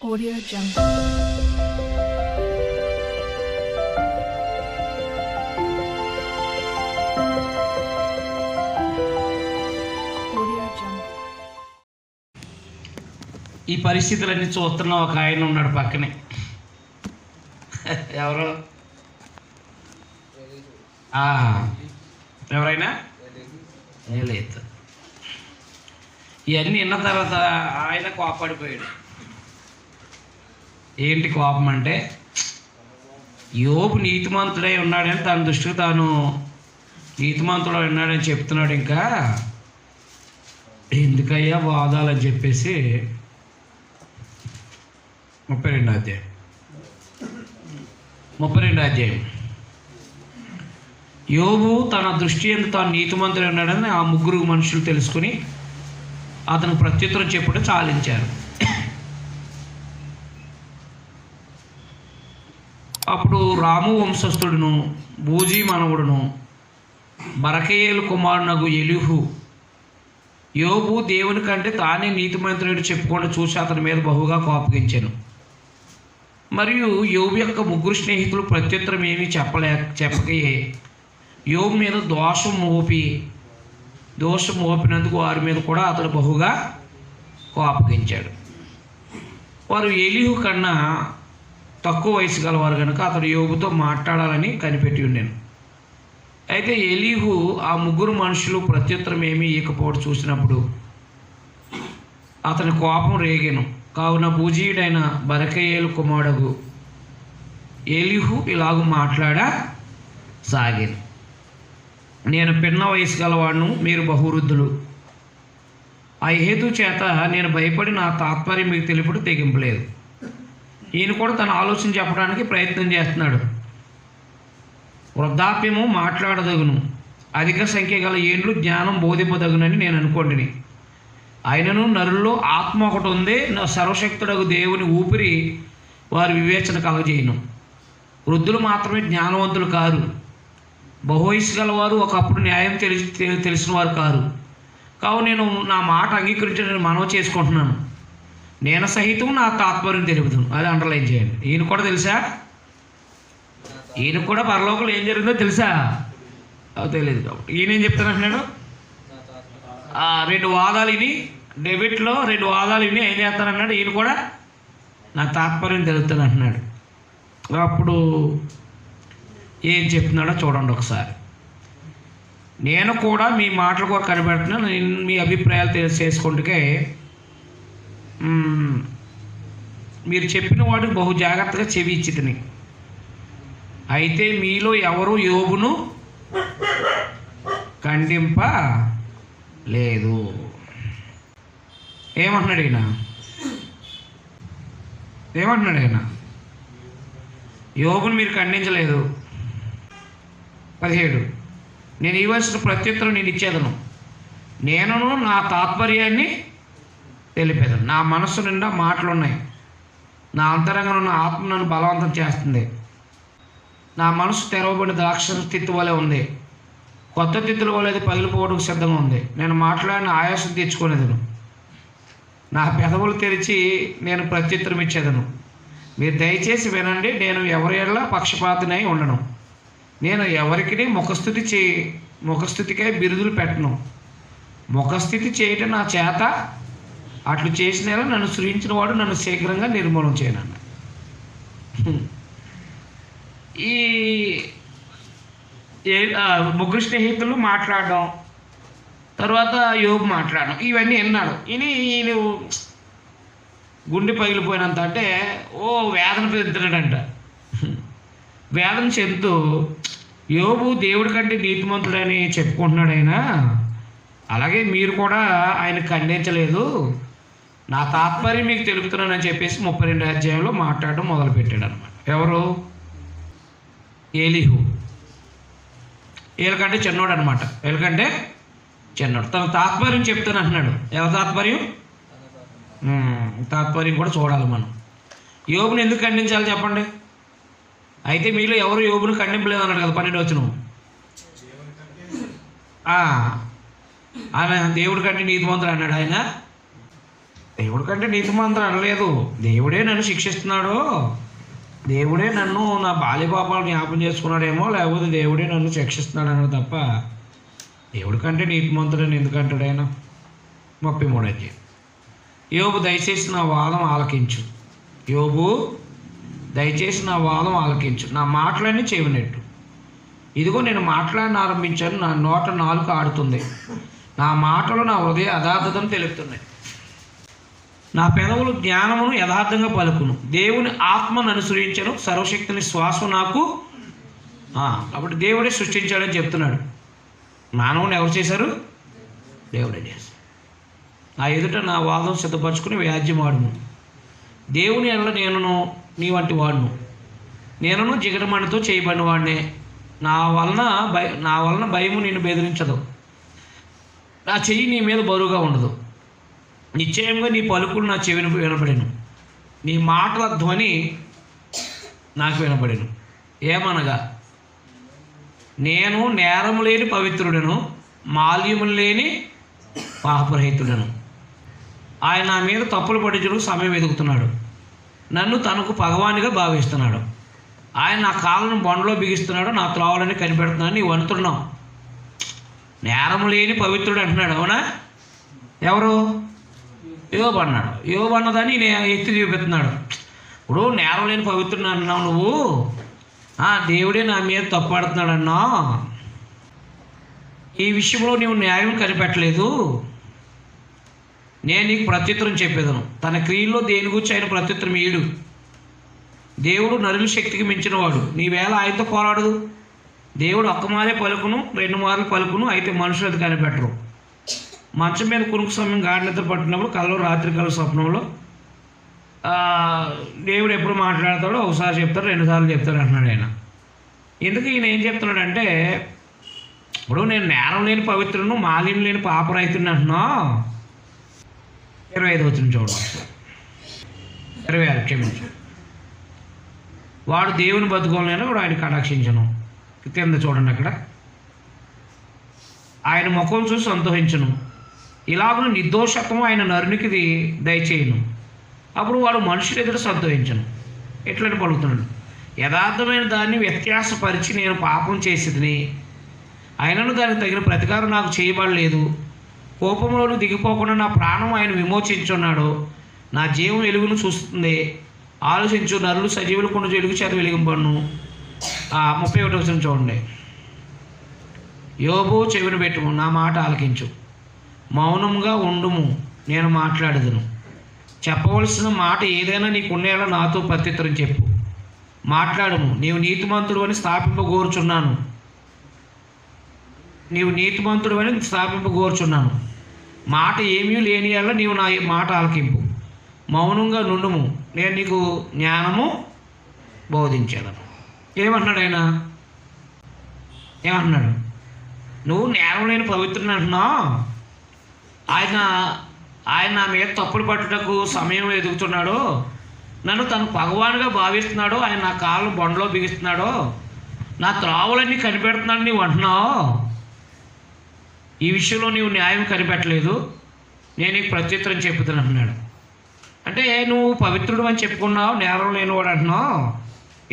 Audio Jungle. ఈ పరిస్థితులన్నీ చూస్తున్న ఒక ఆయన ఉన్నాడు పక్కనే. ఎవరు? ఎవరైనా లేదు. ఇవన్నీ విన్న తర్వాత ఆయన కోపడిపోయాడు. ఏంటి కోపం అంటే, యోబు నీతిమంతుడై ఉన్నాడని తన దృష్టికి తాను నీతిమంతుడు ఉన్నాడని చెప్తున్నాడు. ఇంకా ఎందుకయ్యా వాదాలని చెప్పేసి 32వ అధ్యాయం యోబు తన దృష్టి ఎందుకు తాను నీతిమంతుడు ఉన్నాడని ఆ ముగ్గురు మనుషులు తెలుసుకుని అతను ప్రత్యుత్తరం చెప్పుట చాలించారు. అప్పుడు రాము వంశస్థుడును బూజీ మనవుడును బరకయేలు కుమారునగు ఎలీహు యోబు దేవుని కంటే తానే నీతిమంతుడు చెప్పుకుండా చూసి అతని మీద బహుగా కోపగించాను. మరియు యోబు యొక్క ముగ్గురు స్నేహితులు ప్రత్యుత్తరం ఏమీ చెప్పకయే యోబు మీద దోషం మోపినందుకు వారి మీద కూడా అతడు బహుగా కోపగించాడు. వారు ఎలీహు కన్నా తక్కువ వయసు గలవారు కనుక అతడు యోబుతో మాట్లాడాలని కనిపెట్టి ఉండాను. అయితే ఎలీహు ఆ ముగ్గురు మనుషులు ప్రత్యుత్తరం ఏమీ ఇవ్వకపోవడం చూసినప్పుడు అతని కోపం రేగెను. కావున బూజీయుడైన బరకయేలు కుమారుడు ఎలీహు ఇలాగూ మాట్లాడసాగాను. నేను పిన్న వయసు గలవాడును, మీరు బహువృద్ధులు. ఆ హేతు చేత నేను భయపడి నా తాత్పర్యం మీకు తెలుపుడు తెగింపలేదు. ఈయన కూడా తన ఆలోచన చెప్పడానికి ప్రయత్నం చేస్తున్నాడు. వృద్ధాప్యము మాట్లాడదగును, అధిక సంఖ్య గల ఏండ్లు జ్ఞానం బోధింపదగునని నేను అనుకోండిని. ఆయనను నరుల్లో ఆత్మ ఒకటి ఉంది, సర్వశక్తుడగు దేవుని ఊపిరి వారి వివేచన కలగజేయను. వృద్ధులు మాత్రమే జ్ఞానవంతులు కారు, బహువయసు గలవారు ఒకప్పుడు న్యాయం తెలిసిన వారు కారు. కావు నేను నా మాట అంగీకరించడానికి మనవి చేసుకుంటున్నాను. నేను సహితం నా తాత్పర్యం తెలుపుతాను. అది అండర్లైన్ చేయండి. ఈయన కూడా తెలుసా? ఈయన కూడా పరలోకంలో ఏం జరిగిందో తెలుసా? తెలియదు. కాబట్టి ఈయన ఏం చెప్తానంటున్నాడు? 2 వాదాలు విని, డెబిట్లో 2 వాదాలు విని ఏం చేస్తానన్నాడు? ఈయన కూడా నా తాత్పర్యం తెలుపుతాను అంటున్నాడు. అప్పుడు ఏం చెప్తున్నాడో చూడండి ఒకసారి. నేను కూడా మీ మాటలు కూడా కనిపెడుతున్నాను, మీ అభిప్రాయాలు చేసుకుంటే మీరు చెప్పిన వాటికి బహు జాగ్రత్తగా చెవి ఇచ్చితిని. అయితే మీలో ఎవరు యోబును ఖండింపలేదు. ఏమంటున్నాడు ఆయన? యోబును మీరు ఖండించలేదు. 17 నేను ఇవ్వాల్సిన ప్రత్యుత్తరం నేను ఇచ్చేదను, నేను నా తాత్పర్యాన్ని తెలిపేదను. నా మనస్సు నిండా మాటలున్నాయి, నా అంతరంగంలో ఉన్న ఆత్మ నన్ను బలవంతం చేస్తుంది. నా మనసు తెరవబడిన ద్రాక్ష తిత్తు వలె ఉంది, కొత్త తిత్తుల వలె అది పగిలిపోవడానికి సిద్ధంగా ఉంది. నేను మాట్లాడిన ఆయాసం తెచ్చుకునేదను, నా పెదవులు తెరిచి నేను ప్రత్యుత్తరం ఇచ్చేదను. మీరు దయచేసి వినండి, నేను ఎవరి ఎడల పక్షపాతనై ఉండను. నేను ఎవరికి ముఖస్థుతికై బిరుదులు పెట్టను. ముఖస్థితి చేయటం నా చేత, అట్లు చేసిన నన్ను సృజించిన వాడు నన్ను శీఘ్రంగా నిర్మూలన చేయనన్న. ఈ ముగ్గురు స్నేహితులు మాట్లాడడం, తర్వాత యోబు మాట్లాడడం, ఇవన్నీ విన్నాడు. ఈయన గుండె పగిలిపోయినంత, అంటే వేదన పెడుతున్నాడంట. వేదన చెందుతూ యోబు దేవుడి కంటే నీతిమంతుడని చెప్పుకుంటున్నాడు ఆయన. అలాగే మీరు కూడా ఆయన ఖండించలేదు, నా తాత్పర్యం మీకు తెలుపుతున్నానని చెప్పేసి 32వ అధ్యాయంలో మాట్లాడడం మొదలుపెట్టాడు అనమాట. ఎవరు? ఎలీహు. వీళ్ళకంటే చిన్నోడు అనమాట. వీళ్ళకంటే చిన్నోడు. తన తాత్పర్యం చెప్తాను అంటున్నాడు. ఎవరి తాత్పర్యం? తాత్పర్యం కూడా చూడాలి మనం. యోబుని ఎందుకు ఖండించాలి చెప్పండి? అయితే మీలో ఎవరు యోబును ఖండింపలేదు అన్నాడు కదా 12వ వచనం. ఆయన దేవుడి కంటే నీతిమంతుడు అన్నాడు ఆయన. దేవుడి కంటే నీతిమంతుడు అనలేదు. దేవుడే నన్ను శిక్షిస్తున్నాడు, దేవుడే నన్ను నా బాల్యపాపాలు జ్ఞాపం చేసుకున్నాడేమో, లేకపోతే దేవుడే నన్ను శిక్షిస్తున్నాడు అన్నాడు తప్ప దేవుడి కంటే నీతిమంతుడని ఎందుకంటాడు ఆయన? 33 అధ్యాయం. యోబు దయచేసి నా వాదం ఆలకించు. యోబు దయచేసి నా వాదం ఆలకించు, నా మాటలన్నీ చెవినట్టు. ఇదిగో నేను మాట్లాడిన ఆరంభించాను, నా నోట నాలుక ఆడుతుంది, నా మాటలు నా హృదయ యథార్థతను తెలుపుతున్నాయి. నా పెదవులు జ్ఞానమును యథార్థంగా పలుకును. దేవుని ఆత్మను అనుసరించను, సర్వశక్తిని శ్వాస నాకు. కాబట్టి దేవుడే సృష్టించాడని చెప్తున్నాడు. మానవుని ఎవరు చేశారు? దేవుడే చేశారు. నా ఎదుట నా వాదం సిద్ధపరచుకుని వ్యాజ్యమాడును. దేవుని ఎడల నేనును నీ వంటి వాడును, నేనును జిగటమణితో చేయబడిన వాడినే. నా వలన భయము నిన్ను బెదిరించదు, నా చెయ్యి నీ మీద బరువుగా ఉండదు. నిశ్చయంగా నీ పలుకులు నా చెవిని వినబడెను, నీ మాటల ధ్వని నాకు వినబడెను. ఏమనగా, నేను నేరము లేని పవిత్రుడను, మాల్యములు లేని పాపరహితుడను. ఆయన నా మీద తప్పులు పడించడం సమయం ఎదుగుతున్నాడు, నన్ను తనకు భగవానిగా భావిస్తున్నాడు. ఆయన నా కాళ్ళను బొండలో బిగిస్తున్నాడు, నా త్రోవలని కనిపెడుతున్నాడు. నీవు అంటున్నావు నేరము లేని పవిత్రుడు అంటున్నాడు. అవునా? ఎవరు? యోబు అన్నాడు. యోబు అన్నదాన్ని నేను ఎత్తి చూపిస్తున్నాడు. ఇప్పుడు నేరం లేని పవిత్రుడు అన్నావు నువ్వు, దేవుడే నా మీద తప్పుపడుతున్నాడు అన్నా. ఈ విషయంలో నీవు న్యాయం కనిపెట్టలేదు. నేను నీకు ప్రత్యుత్తరం చెప్పేదను. తన క్రియల్లో దేని గురించి ఆయన ప్రత్యుత్తరం ఈడు. దేవుడు నరుల శక్తికి మించినవాడు, నీ వేళ ఆయనతో పోరాడదు. దేవుడు ఒక్కమారే పలుకును, 2 మార్లు పలుకును, అయితే మనుషులు అది కనిపెట్టరు. మంచం మీద కునుకు సమయం గాఢ నిద్ర పట్టినప్పుడు కలలో రాత్రి కల స్వప్నంలో దేవుడు ఎప్పుడు మాట్లాడతాడో ఒకసారి చెప్తాడు, 2 సార్లు చెప్తాడు అంటున్నాడు ఆయన. ఎందుకు ఈయన ఏం చెప్తున్నాడంటే, ఇప్పుడు నేను నేరం లేని పవిత్రును, మాలిన్యం లేని పాపరహితుడిని అంటున్నా. 25 వచ్చిన చూడండి, 26 క్షమించు. వాడు దేవుని బతుకోలేని వాడు ఆయన కటాక్షించను. కింద చూడండి, అక్కడ ఆయన ముఖం చూసి సంతోషించను, ఇలాగను నిర్దోషత్వం ఆయన నరునికి దయచేయను. అప్పుడు వాడు మనుషులు ఎదుట సంతోషించను. ఎట్లని పలుకుతున్నాడు, యథార్థమైన దాన్ని వ్యత్యాసపరిచి నేను పాపం చేసేదని, ఆయనను దానికి తగిన ప్రతికారం నాకు చేయబడలేదు. కోపంలోనూ దిగిపోకుండా నా ప్రాణం ఆయన విమోచించున్నాడు. నా జీవం వెలుగును చూస్తుంది. ఆలోచించు, నరులు సజీవులు కొండ వెలుగు చేత వెలిగింపను. 31 వచ్చిన చూడండి. యోబు చెవిని పెట్టుము, నా మాట ఆలకించు, మౌనంగా ఉండుము, నేను మాట్లాడదును. చెప్పవలసిన మాట ఏదైనా నీకున్నేలా నాతో ప్రత్యుత్తరం చెప్పు. మాట్లాడము, నీవు నీతిమంతుడు అని స్థాపింపగోరుచున్నాను. మాట ఏమీ లేని వల్ల నీవు నా మాట ఆలకింపు. మౌనంగా నుండుము, నేను నీకు జ్ఞానము బోధించాను. ఏమంటున్నాడు ఆయన? ఏమంటున్నాడు? నువ్వు నేరం లేని పవిత్రుని అంటున్నావు. ఆయన నా మీద తప్పులు పట్టుటకు సమయం ఎదుగుతున్నాడు, నన్ను తను భగవానుగా భావిస్తున్నాడు, ఆయన నా కాళ్ళు బొండలో బిగిస్తున్నాడు, నా త్రావులన్నీ కనిపెడుతున్నాడు నీవు అంటున్నావు. ఈ విషయంలో నీవు న్యాయం కనిపెట్టలేదు, నేను నీకు ప్రత్యుత్తరం చెప్పుతాను అంటున్నాడు. అంటే నువ్వు పవిత్రుడు అని చెప్పుకున్నావు, నేరం లేనివాడు అంటున్నావు,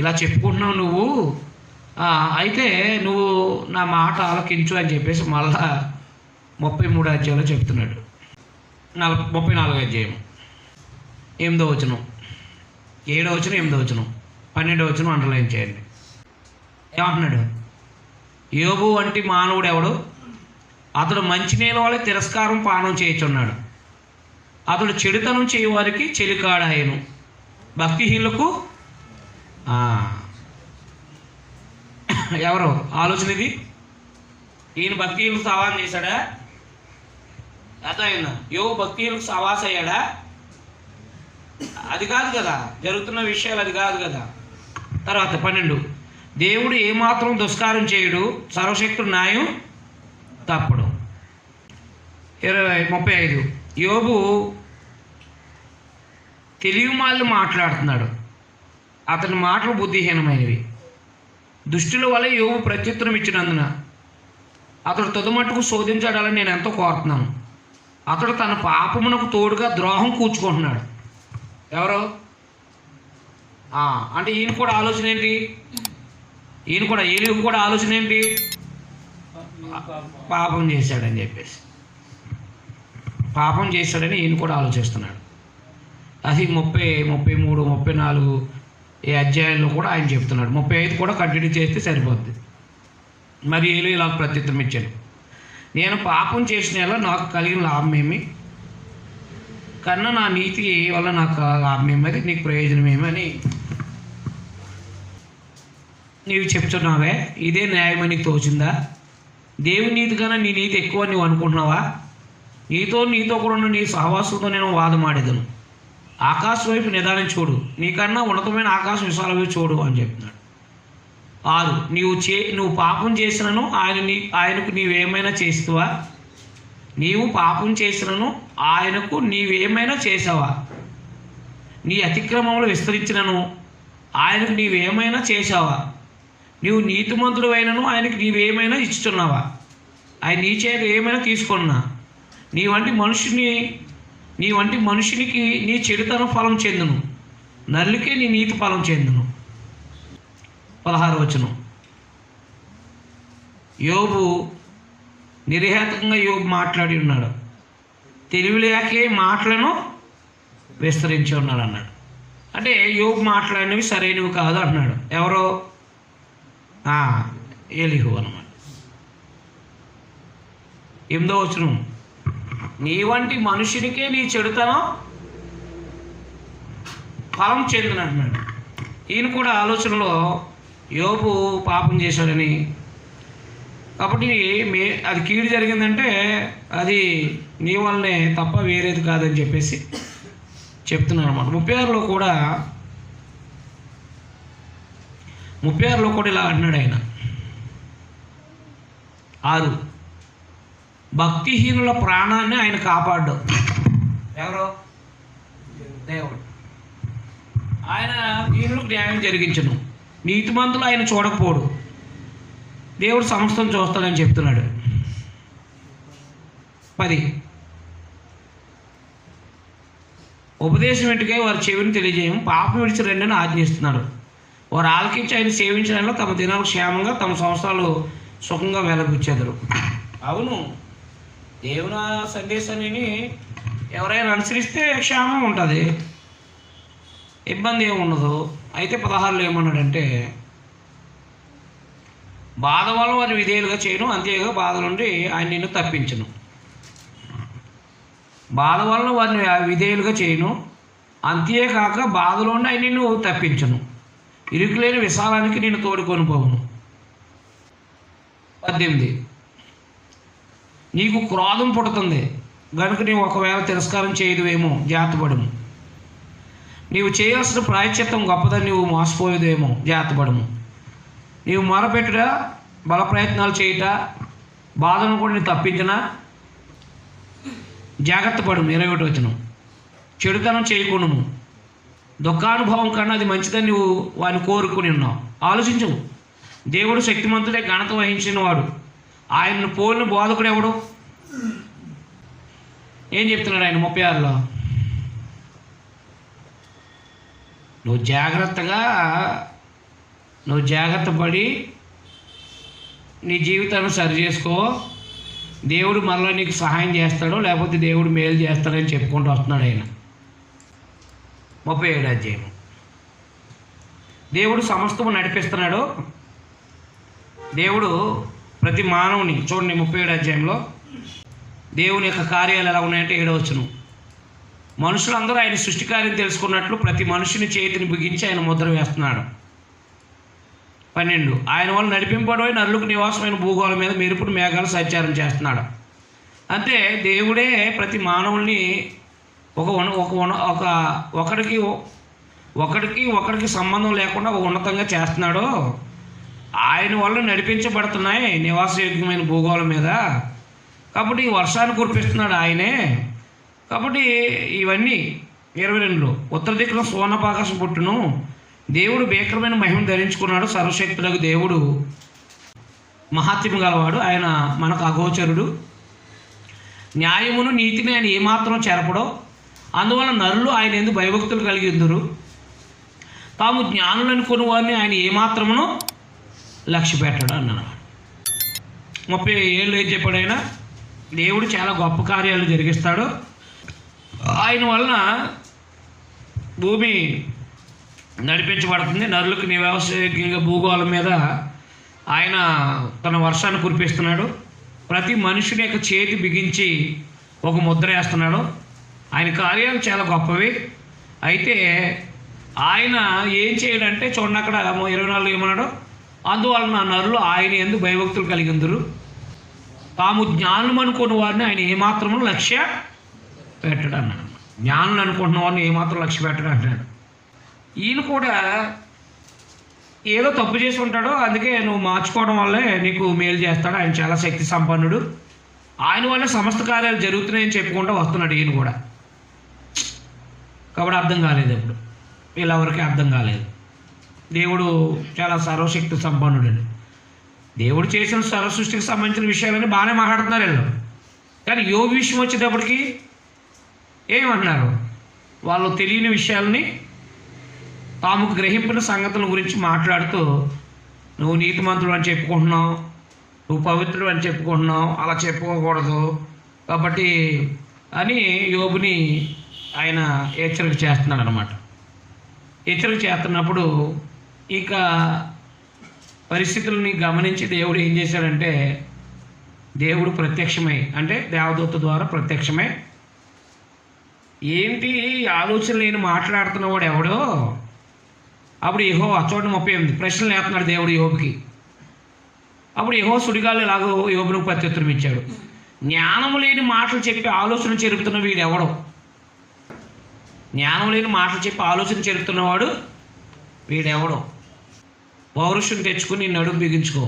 ఇలా చెప్పుకుంటున్నావు నువ్వు. అయితే నువ్వు నా మాట ఆలకించు అని చెప్పేసి మళ్ళా 33 అధ్యాయంలో చెప్తున్నాడు. 34 అధ్యాయం 8వ వచనం, 7వ వచనం, 8వ వచనం, 12వ వచనం అండర్లైన్ చేయండి. ఏమంటున్నాడు? యోబు వంటి మానవుడు ఎవడు? అతడు మంచినీళ్ళ వాళ్ళ తిరస్కారం పానం చేయుచున్నాడు. అతడు చెడుతనం చేయవారికి చెలికాడాయను, భక్తిహీనులకు. ఎవరు ఆలోచన ఇది? ఈయన భక్తిహీనులకు సవాసం చేశాడా? అర్థమైందా? యోబు భక్తిహీనులకు సవాసం అయ్యాడా? అది కాదు కదా, జరుగుతున్న విషయాలు అది కాదు కదా. తర్వాత 12, దేవుడు ఏమాత్రం దుష్కారం చేయడు, సర్వశక్తుడు న్యాయం తప్పడు. 35, యోబు తెలివిమాలను మాట్లాడుతున్నాడు, అతని మాటలు బుద్ధిహీనమైనవి. దుష్టుల వల్ల యోబు ప్రత్యుత్తరం ఇచ్చినందున అతడు తుదమట్టుకు శోధించడాలని నేను ఎంతో కోరుతున్నాను. అతడు తన పాపమునకు తోడుగా ద్రోహం కూర్చుకుంటున్నాడు. ఎవరు? అంటే ఈయన కూడా ఆలోచన ఏంటి? ఏలీహు కూడా ఆలోచన ఏంటి? పాపం చేశాడని చెప్పేసి, పాపం చేశాడని ఈయన కూడా ఆలోచిస్తున్నాడు. అది 30, 33, 34 ఈ అధ్యాయంలో కూడా ఆయన చెప్తున్నాడు. 35 కూడా కంటిన్యూ చేస్తే సరిపోద్ది. మరి ఏలీహు ఇలా ప్రత్యుత్తరం ఇచ్చాడు, నేను పాపం చేసిన ఎలా నాకు కలిగిన లాభం ఏమి, కన్నా నా నీతి వల్ల నాకు లాభం ఏమది, నీకు ప్రయోజనం ఏమని నీవు చెప్తున్నావే, ఇదే న్యాయమని నీకు తోచిందా? దేవుని నీతి కన్నా నీ నీతి ఎక్కువ నువ్వు అనుకుంటున్నావా? నీతో కూడా ఉన్న నీ సహవాసులతో నేను వాదమాడేదను. ఆకాశం వైపు నిదానం చూడు, నీకన్నా ఉన్నతమైన ఆకాశం విశాల వైపు చూడు అని చెప్తున్నాడు. 6 నువ్వు పాపం చేసినను ఆయనకు నీవేమైనా చేస్తావా? నీవు పాపం చేసినను ఆయనకు నీవేమైనా చేసావా? నీ అతిక్రమములు విస్తరించినను ఆయనకు నీవేమైనా చేశావా? నీవు నీతిమంతుడు అయినను ఆయనకు నీవేమైనా ఇచ్చుతున్నావా? ఆయన నీ చేత ఏమైనా తీసుకున్నా నీ వంటి మనుషునికి నీ చెడుతనం ఫలం చెందును, నరులకే నీ నీతి ఫలం చెందును. 16వ వచనం. యోబు నిర్హేతుకంగా మాట్లాడి ఉన్నాడు, తెలివిలేకే మాటలను విస్తరించి ఉన్నాడు అన్నాడు. అంటే యోబు మాట్లాడినవి సరైనవి కాదు అన్నాడు. ఎవరో? ఏలీహు అన్నమాట. 8వ వచనం, నీ వంటి మనుషునికే నీ చెడుతనం ఫలం చెందును అన్నాడు. ఈయన కూడా ఆలోచనలో యోబు పాపం చేశాడని, కాబట్టి అది కీడు జరిగిందంటే అది నీ వల్లనే తప్ప వేరేది కాదని చెప్పేసి చెప్తున్నాను అన్నమాట. 36లో కూడా ఇలా అన్నాడు ఆయన. 6 భక్తిహీనుల ప్రాణాన్ని ఆయన కాపాడు. ఎవరో? దేవుడు. ఆయన దీనులకు న్యాయం జరిగించను, నీతిమంతులు ఆయన చూడకపోడు, దేవుడు సమస్తం చూస్తాడని చెప్తున్నాడు. 10 ఉపదేశం వెంటనే వారి చెవిని తెలియజేయం, పాపం విడిచి రెండని ఆజ్ఞిస్తున్నాడు. వారు ఆలకించి ఆయన సేవించడంలో తమ దినాలు క్షేమంగా తమ సంవత్సరాలు సుఖంగా వెలబుచ్చేదరు. అవును, దేవుని సందేశాన్ని ఎవరైనా అనుసరిస్తే క్షేమం ఉంటుంది, ఇబ్బంది ఏమి ఉండదు. అయితే 16లో ఏమన్నాడంటే, బాధ వల్ల వారిని విధేయులుగా చేయను, అంతేగా బాధ నుండి ఆయన నిన్ను తప్పించను. బాధ వల్ల వారిని విధేయులుగా చేయను, అంతేకాక బాధలో నుండి ఆయన నిన్ను తప్పించను, ఇరుకులేని విశాలానికి నేను తోడుకొని పోవును. 18 నీకు క్రోధం పుడుతుంది గనుక నీవు ఒకవేళ తిరస్కారం చేయదువేమో, జాగ్రత్తపడము. నీవు చేయాల్సిన ప్రాయశ్చిత్తం గొప్పదని నీవు మోసపోయేదేమో, జాగ్రత్తపడము. నీవు మొరపెట్టుట, బల ప్రయత్నాలు చేయుట, బాధను కూడా నేను తప్పించినా జాగ్రత్త పడము. 21 వచనం. చెడుతనం చేయకుండాము, దుఃఖానుభవం కన్నా అది మంచిదని నువ్వు వాడిని కోరుకుని ఉన్నావు. ఆలోచించు, దేవుడు శక్తిమంతుడే, ఘనత వహించిన వాడు, ఆయనను పోలిన బోధకుడు ఎవడు? ఏం చెప్తున్నాడు ఆయన 36లో? నువ్వు జాగ్రత్త పడి నీ జీవితాన్ని సరి చేసుకో, దేవుడు మరలా నీకు సహాయం చేస్తాడు, లేకపోతే దేవుడు మేలు చేస్తాడని చెప్పుకుంటూ వస్తున్నాడు ఆయన. 37వ అధ్యాయం. దేవుడు సమస్తము నడిపిస్తున్నాడు. దేవుడు ప్రతి మానవుని చూడండి, 37వ అధ్యాయంలో దేవుని యొక్క కార్యాలు ఎలా ఉన్నాయంటే 7వ వచనం. మనుషులందరూ ఆయన సృష్టికార్యం తెలుసుకున్నట్లు ప్రతి మనుషుని చేతిని బిగించి ఆయన ముద్ర వేస్తున్నాడు. 12 ఆయన వల్ల నడిపింపబడి నరులకు నివాసమైన భూగోళం మీద మెరుపుడు మేఘాలు సంచారం చేస్తున్నాడు. అంటే దేవుడే ప్రతి మానవుల్ని ఒకడికి సంబంధం లేకుండా ఒక ఉన్నతంగా చేస్తున్నాడు. ఆయన వల్ల నడిపించబడుతున్నాయి నివాసయోగ్యమైన భూగోళం మీద. కాబట్టి వర్షాన్ని కురిపిస్తున్నాడు ఆయనే. కాబట్టి ఇవన్నీ 22లో ఉత్తర దిక్కున సోనపాకాశం పుట్టును, దేవుడు భీకరమైన మహిమను ధరించుకున్నాడు, సర్వశక్తులకు దేవుడు మహాత్మ్యం గలవాడు, ఆయన మనకు అగోచరుడు. న్యాయమును నీతిని ఆయన ఏమాత్రం చెరపడో, అందువల్ల నరులు ఆయన యందు భయభక్తులు కలిగి ఉందురు. తాము జ్ఞానులు అనుకుని వారిని ఆయన ఏమాత్రమును లక్ష్య పెట్టడు అన్నాడు. 30 ఏళ్ళు ఏం చెప్పాడు ఆయన? దేవుడు చాలా గొప్ప కార్యాలు జరిగిస్తాడు, ఆయన వలన భూమి నడిపించబడుతుంది, నరులకు నివాసయోగ్యంగా భూగోళం మీద ఆయన తన వర్షాన్ని కురిపిస్తున్నాడు, ప్రతి మనుషుని యొక్క చేతి బిగించి ఒక ముద్ర వేస్తున్నాడు. ఆయన కార్యాలు చాలా గొప్పవి. అయితే ఆయన ఏం చేయడంటే చూడండి, అక్కడ 24 ఏమన్నాడు? అందువలన నరులు ఆయన యందు భయభక్తులు కలిగి ఉందురు, తాము జ్ఞానులు అనుకున్న వారిని ఆయన ఏమాత్రము లక్ష్య పెట్టడు అన్నాడు. జ్ఞానులు అనుకుంటున్న వారిని ఏమాత్రం లక్ష్య పెట్టడు అంటాడు. ఈయన కూడా ఏదో తప్పు చేసి ఉంటాడో, అందుకే నువ్వు మార్చుకోవడం వల్లే నీకు మేలు చేస్తాడు. ఆయన చాలా శక్తి సంపన్నుడు, ఆయన వల్ల సమస్త కార్యాలు జరుగుతున్నాయని చెప్పుకుంటూ వస్తున్నాడు ఈయన కూడా. కాబట్టి అర్థం కాలేదు, ఇప్పుడు వీళ్ళెవరికి అర్థం కాలేదు. దేవుడు చాలా సర్వశక్తి సంపన్నుడు. దేవుడు చేసిన సర్వసృష్టికి సంబంధించిన విషయాలన్నీ బాగానే మాట్లాడుతున్నారు వీళ్ళు, కానీ యోబు విషయం వచ్చేటప్పటికి ఏమన్నారు? వాళ్ళు తెలియని విషయాలని, తాము గ్రహింపిన సంగతుల గురించి మాట్లాడుతూ, నువ్వు నీతిమంతుడు అని చెప్పుకుంటున్నావు, నువ్వు పవిత్రుడు అని చెప్పుకుంటున్నావు, అలా చెప్పుకోకూడదు కాబట్టి అని యోబుని ఆయన హెచ్చరిక చేస్తున్నాడు అన్నమాట. హెచ్చరిక చేస్తున్నప్పుడు ఇక పరిస్థితులని గమనించి దేవుడు ఏం చేశాడంటే, దేవుడు ప్రత్యక్షమై, అంటే దేవదూత ద్వారా ప్రత్యక్షమై, ఏంటి ఆలోచన లేని మాట్లాడుతున్నవాడు ఎవడో? అప్పుడు యెహోవా చూడండి 38 ప్రశ్నలు వేస్తున్నాడు దేవుడు యోబుకి. అప్పుడు యెహోవా సుడిగాలి ఎలాగో యోబునికి ప్రత్యుత్తరం ఇచ్చాడు, జ్ఞానము లేని మాటలు చెప్పి ఆలోచన చెరుపుతున్న వీడు ఎవడో? జ్ఞానం లేని మాటలు చెప్పి ఆలోచన చెరుపుతున్నవాడు వీడెవడో? పౌరుషం తెచ్చుకుని నడుము బిగించుకో,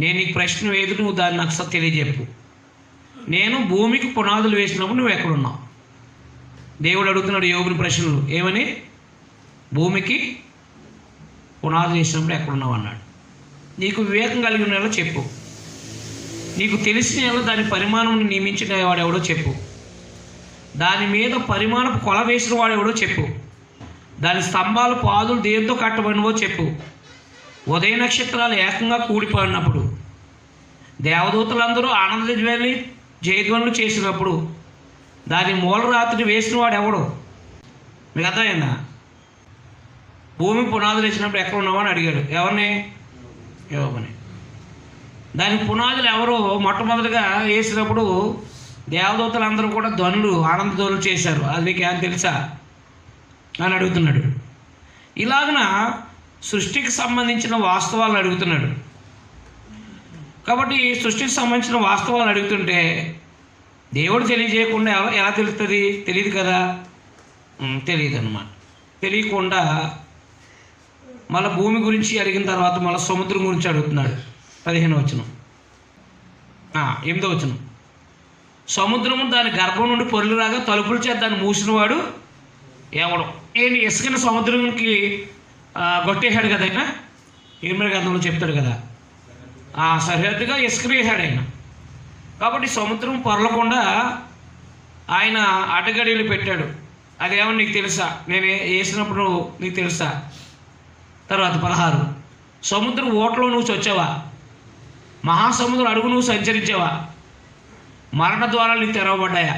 నేను నీకు ప్రశ్న వేదు, నువ్వు దాన్ని నాకు తెలియజెప్పు. నేను భూమికి పునాదులు వేసినప్పుడు నువ్వు ఎక్కడున్నావు? దేవుడు అడుగుతున్నాడు యోబుని ప్రశ్నలు. ఏమని? భూమికి పునాదులు వేసినప్పుడు ఎక్కడున్నావు అన్నాడు. నీకు వివేకం కలిగిన వాళ్ళో చెప్పు, నీకు తెలిసిన వాళ్ళో దాని పరిమాణం నియమించిన వాడెవడో చెప్పు, దాని మీద పరిమాణపు కొల వేసిన వాడెవడో చెప్పు, దాని స్తంభాలు పాదులు దేంతో కట్టబడినవో చెప్పు. ఉదయ నక్షత్రాలు ఏకంగా కూడిపోయినప్పుడు, దేవదూతలందరూ ఆనందధ్వని జయధ్వనులు చేసినప్పుడు, దాని మూలరాత్రిని వేసిన వాడు ఎవడు? మీకు అర్థమైందా? భూమి పునాదులు వేసినప్పుడు ఎక్కడ ఉన్నావు అని అడిగాడు. ఎవరిని? యోబుని. దానికి పునాదులు ఎవరో మొట్టమొదటిగా వేసినప్పుడు దేవదూతలందరూ కూడా ధ్వనులు ఆనంద ధ్వనులు చేశారు, అది నీకు ఏం తెలుసా అని అడుగుతున్నాడు. ఇలాగన సృష్టికి సంబంధించిన వాస్తవాలు అడుగుతున్నాడు. కాబట్టి సృష్టికి సంబంధించిన వాస్తవాలు అడుగుతుంటే దేవుడు తెలియజేయకుండా ఎలా తెలుస్తుంది? తెలియదు కదా, తెలియదు అన్నమాట. తెలియకుండా మళ్ళీ భూమి గురించి అడిగిన తర్వాత మళ్ళీ సముద్రం గురించి అడుగుతున్నాడు. 15వ వచనం, 8వ వచనం, సముద్రము దాని గర్భం నుండి పొరులు రాగా తలుపుల చేత దాన్ని మూసినవాడు ఎవడు? ఏంటి ఇసుకని సముద్రంకి కొట్టేశాడు కదా ఆయన, 8వ గ్రంథంలో చెప్తాడు కదా, సరిహద్దుగా ఇసుకని వేశాడు ఆయన. కాబట్టి సముద్రం పొరలకుండా ఆయన అడ్డగడియలు పెట్టాడు. అదేమో నీకు తెలుసా? నేను వేసినప్పుడు నీకు తెలుసా? తర్వాత 16, సముద్రం ఓటలో నువ్వు చచ్చావా? మహాసముద్రం అడుగు నువ్వు సంచరించావా? మరణ ద్వారాలు నీకు తెరవబడ్డాయా?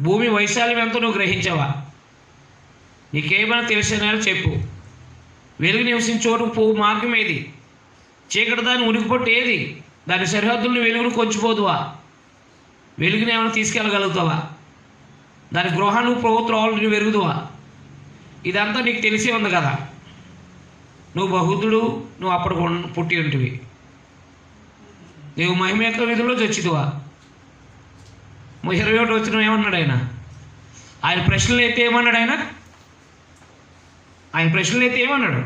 భూమి వైశాల్యం ఎంతో నువ్వు గ్రహించావా? నీకేమైనా తెలిసిన చెప్పు. వెలుగు నివసించే చోటు పోవు మార్గం ఏది? చీకటి దాన్ని ఉనికిపొట్టు ఏది? దాని సరిహద్దులను వెలుగును కొంచిపోదువా? వెలుగుని ఏమైనా తీసుకెళ్ళగలుగుతావా? దాని గృహాన్ని ప్రభుత్వాలు నువ్వు వెరుగుదువా? ఇదంతా నీకు తెలిసే ఉంది కదా, నువ్వు బహుదుడు, నువ్వు అప్పుడు పుట్టి ఉంటివి, నువ్వు మహిమ యొక్క విధుల్లో చచ్చితువా? 21 వచ్చిన ఏమన్నాడు ఆయన? ఆయన ప్రశ్నలు అయితే ఏమన్నాడు ఆయన? ఏమన్నాడు?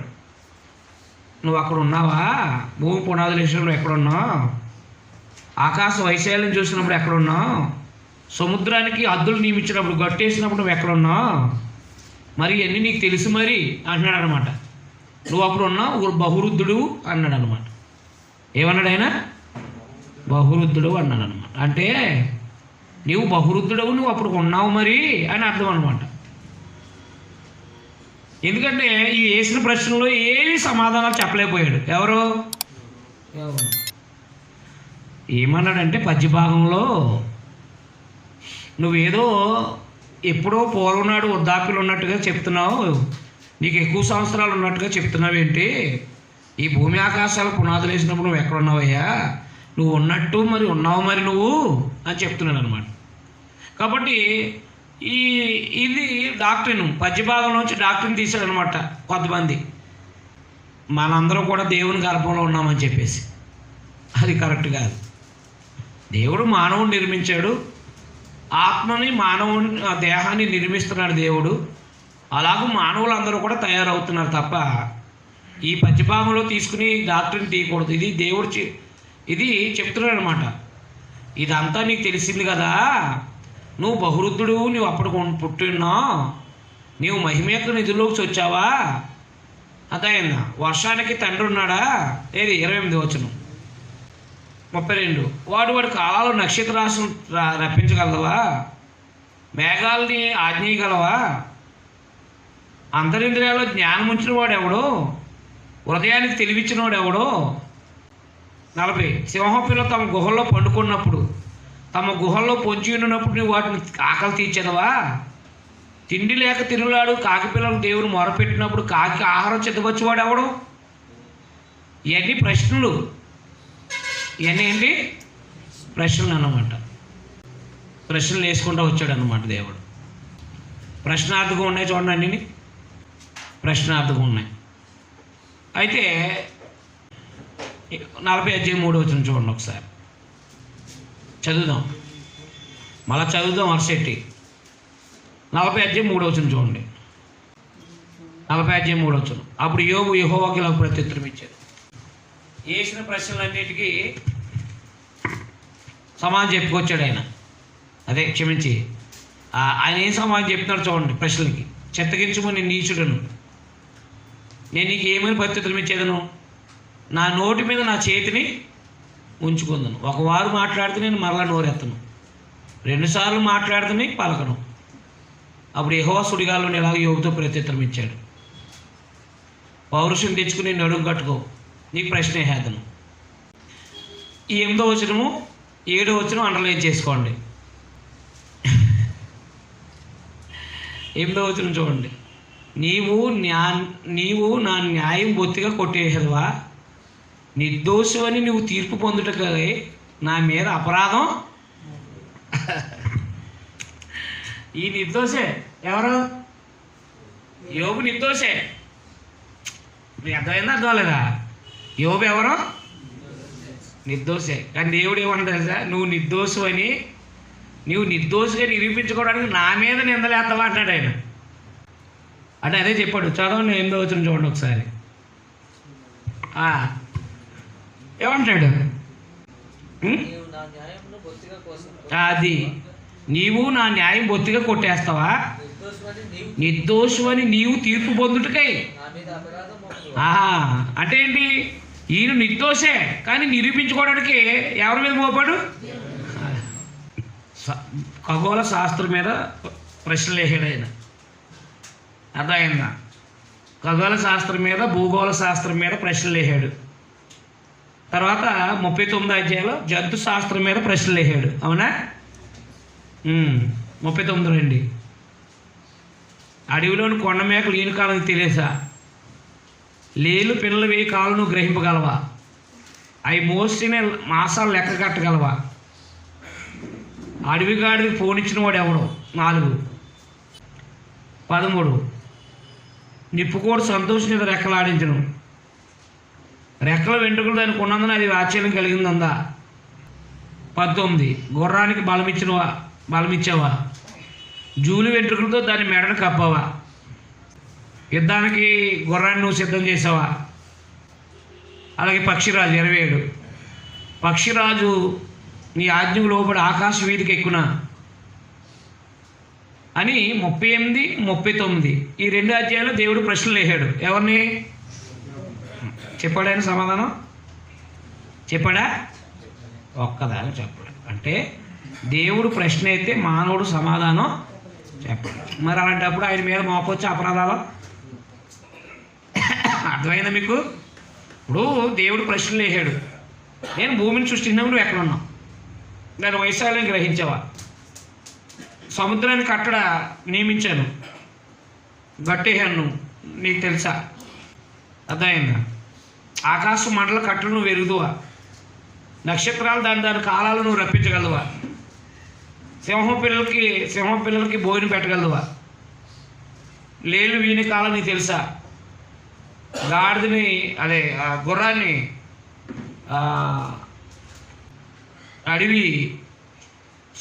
నువ్వు అక్కడ ఉన్నావా? భూమి పునాదుల విషయంలో ఎక్కడున్నావు? ఆకాశ వైశాల్యం చూసినప్పుడు ఎక్కడున్నావు? సముద్రానికి హద్దులు నియమించినప్పుడు గట్టేసినప్పుడు నువ్వు ఎక్కడున్నావు? మరి అన్నీ నీకు తెలుసు మరి అంటున్నాడు అనమాట. నువ్వు అప్పుడు ఉన్నావు బహురుద్ధుడు అన్నాడు అనమాట. ఏమన్నాడు ఆయన? బహురుద్ధుడు అన్నాడు అనమాట. అంటే నీవు బహురుద్ధుడవు, నువ్వు అప్పుడు ఉన్నావు మరి అని అర్థం అనమాట. ఎందుకంటే ఈ వేసిన ప్రశ్నలో ఏవి సమాధానాలు చెప్పలేకపోయాడు. ఎవరు ఏమన్నాడంటే పద్యభాగంలో నువ్వేదో ఎప్పుడో పూర్వనాడు వృద్ధాప్యులు ఉన్నట్టుగా చెప్తున్నావు, నీకు ఎక్కువ సంవత్సరాలు ఉన్నట్టుగా చెప్తున్నావేంటి? ఈ భూమి ఆకాశాలు పునాదులు వేసినప్పుడు నువ్వు ఎక్కడున్నావయ్యా? నువ్వు ఉన్నట్టు మరి ఉన్నావు మరి నువ్వు అని చెప్తున్నాడు అనమాట. కాబట్టి ఇది డాక్టరీన్, పద్యభాగంలోంచి డాక్టరీన్ తీశాడనమాట కొంతమంది. మనందరం కూడా దేవుని గర్భంలో ఉన్నామని చెప్పేసి అది కరెక్ట్ కాదు. దేవుడు మానవుని నిర్మించాడు, ఆత్మని మానవుని దేహాన్ని నిర్మిస్తున్నాడు దేవుడు. అలాగే మానవులందరూ కూడా తయారవుతున్నారు తప్ప ఈ పద్యభాగంలో తీసుకుని డాక్టర్ని తీయకూడదు. ఇది దేవుడు ఇది చెప్తున్నాడు అనమాట. ఇదంతా నీకు తెలిసింది కదా, నువ్వు బహురుద్ధుడు, నువ్వు అప్పుడు పుట్టిన్నావు, నీవు మహిమ యొక్క నిధుల్లోకి వచ్చావా? అదైందా? వర్షానికి తండ్రి ఉన్నాడా? ఏది 28 వచనం 32. వాడు కాలాలు నక్షత్రాశం రప్పించగలవా? మేఘాలని ఆజ్ఞయగలవా? అంతరింద్రియాల్లో జ్ఞానం ఉంచిన వాడు ఎవడో? హృదయానికి తెలివిచ్చిన వాడు ఎవడో? 40. సింహపిల్ల తమ గుహల్లో పండుకున్నప్పుడు, తమ గుహల్లో పొంచి ఉన్నప్పుడు నువ్వు వాటిని ఆకలి తీర్చేదవా? తిండి లేక తిరుగులాడు కాకిపిల్లలకు దేవుని మొరపెట్టినప్పుడు కాకి ఆహారం చెత్తవచ్చేవాడు ఎవడు? ఇవన్నీ ప్రశ్నలు, ఇవన్నీ ఏంటి ప్రశ్నలు అన్నమాట. ప్రశ్నలు వేసుకుంటూ వచ్చాడు అన్నమాట దేవుడు. ప్రశ్నార్థకం ఉన్నాయి చూడండి, అన్నీ ప్రశ్నార్థకం ఉన్నాయి. అయితే 40:3 చూడండి ఒకసారి చదువుదాం, మళ్ళీ చదువుదాం వరుసెట్టి. 40:3 చూడండి. 40:3. అప్పుడు యోబు యెహోవాకి ఇలా ప్రత్యుత్తరం ఇచ్చాడు. వేసిన ప్రశ్నలన్నిటికీ సమాధానం చెప్పుకొచ్చాడు ఆయన. అదే క్షమించి ఆయన ఏం సమాధానం చెప్తున్నాడు చూడండి ప్రశ్నలకి. చెత్తగించుము నేను నీచుడను, నేను నీకు ఏమని ప్రత్యుత్తరం ఇచ్చేదను? నా నోటి మీద నా చేతిని ఉంచుకుందను. ఒకవారు మాట్లాడితే నేను మరలా నోరెత్తను, 2 సార్లు మాట్లాడితేనే పలకను. అప్పుడు యెహోవా సుడిగాల్లో ఎలాగ యోబుతో ప్రత్యుత్తరం ఇచ్చాడు. పౌరుషం తెచ్చుకుని నడుము కట్టుకో, నీకు ప్రశ్న వేసేదను. ఈ 8వ వచనము 7వ వచనం అండర్లైన్ చేసుకోండి. 8వ వచనం చూడండి. నీవు నా న్యాయం బొత్తిగా కొట్టేసేదవా? నిర్దోషమని నువ్వు తీర్పు పొందుటకై నా మీద అపరాధం. ఈ నిర్దోషే ఎవరు? యోబు నిర్దోషే. నీకు అర్థమైందా అర్థం లేదా? యోబు ఎవరు? నిర్దోషే. కానీ దేవుడు ఏమంటారు సార్, నువ్వు నిర్దోషమని, నువ్వు నిర్దోషిగా నిరూపించుకోవడానికి నా మీద నిందలేస్తావా అంటాడు ఆయన. అంటే అదే చెప్పాడు. చదవండి 8వ వచనం చూడండి ఒకసారి. ఏమంటాడు? అది నీవు నా న్యాయం బొత్తిగా కొట్టేస్తావా? నిర్దోషమని నీవు తీర్పు పొందుటకై. అంటే ఏంటి? ఈయన నిర్దోషే కానీ నిరూపించుకోవడానికి ఎవరి మీద మోపాడు? ఖగోళ శాస్త్రం మీద ప్రశ్నలు వేసాడు ఆయన. అర్థమైందా? ఖగోళ శాస్త్రం మీద, భూగోళ శాస్త్రం మీద ప్రశ్నలు వేసాడు. తర్వాత 39వ అధ్యాయంలో జంతు శాస్త్రం మీద ప్రశ్నలు వేసాడు. అవునా? 39 రండి. అడవిలోని కొండ మేకలు ఈయన కాలం తెలియసా? లేలు పిల్లలు వేయి కాలు నువ్వు గ్రహింపగలవా? అవి మోసిన మాసాలు లెక్క కట్టగలవా? అడవిగాడికి పోనిచ్చిన వాడు ఎవడు? 4. 13. నిప్పుకోడు సంతోషం రెక్కలాడించను, రెక్కల వెంట్రుకలు దానికి ఉన్నందున అది ఆశ్చర్యం కలిగిందందా? 19. గుర్రానికి బలమిచ్చావా? జూలి వెంట్రుకలతో దాని మెడను కప్పావా? యుద్ధానికి గుర్రాన్ని నువ్వు సిద్ధం చేసావా? అలాగే పక్షిరాజు 27. పక్షిరాజు నీ ఆజ్ఞకు లోబడి ఆకాశ వీధికి ఎక్కునా అని 38, 39 ఈ 2 అధ్యాయాలు దేవుడు ప్రశ్నలు వేసాడు. ఎవరిని? చెప్పాడా ఆయన సమాధానం? చెప్పాడా? ఒక్కదాని చెప్పలేడు. అంటే దేవుడు ప్రశ్న అయితే మానవుడు సమాధానం చెప్పలేడు. మరి అలాంటప్పుడు ఆయన మీద మోపొచ్చు అపరాధాలు. అర్థమైందా మీకు? ఇప్పుడు దేవుడు ప్రశ్నలు వేసాడు, నేను భూమిని సృష్టించినప్పుడు నువ్వు ఎక్కడ ఉన్నావు? నేను వైశాల్యం గ్రహించావా? సముద్రాన్ని కట్టడ నియమించాను, గట్టేసాను, నీకు తెలుసా? అర్థమైందా? ఆకాశ మండల కట్టలు నువ్వు ఎరుగుదువా? నక్షత్రాలు దాని కాలాలు నువ్వు రప్పించగలవా? సింహం పిల్లలకి భోజనం పెట్టగలవా? లేలు వీని కాలం నీకు తెలుసా? గాడిదని గుర్రాన్ని అడవి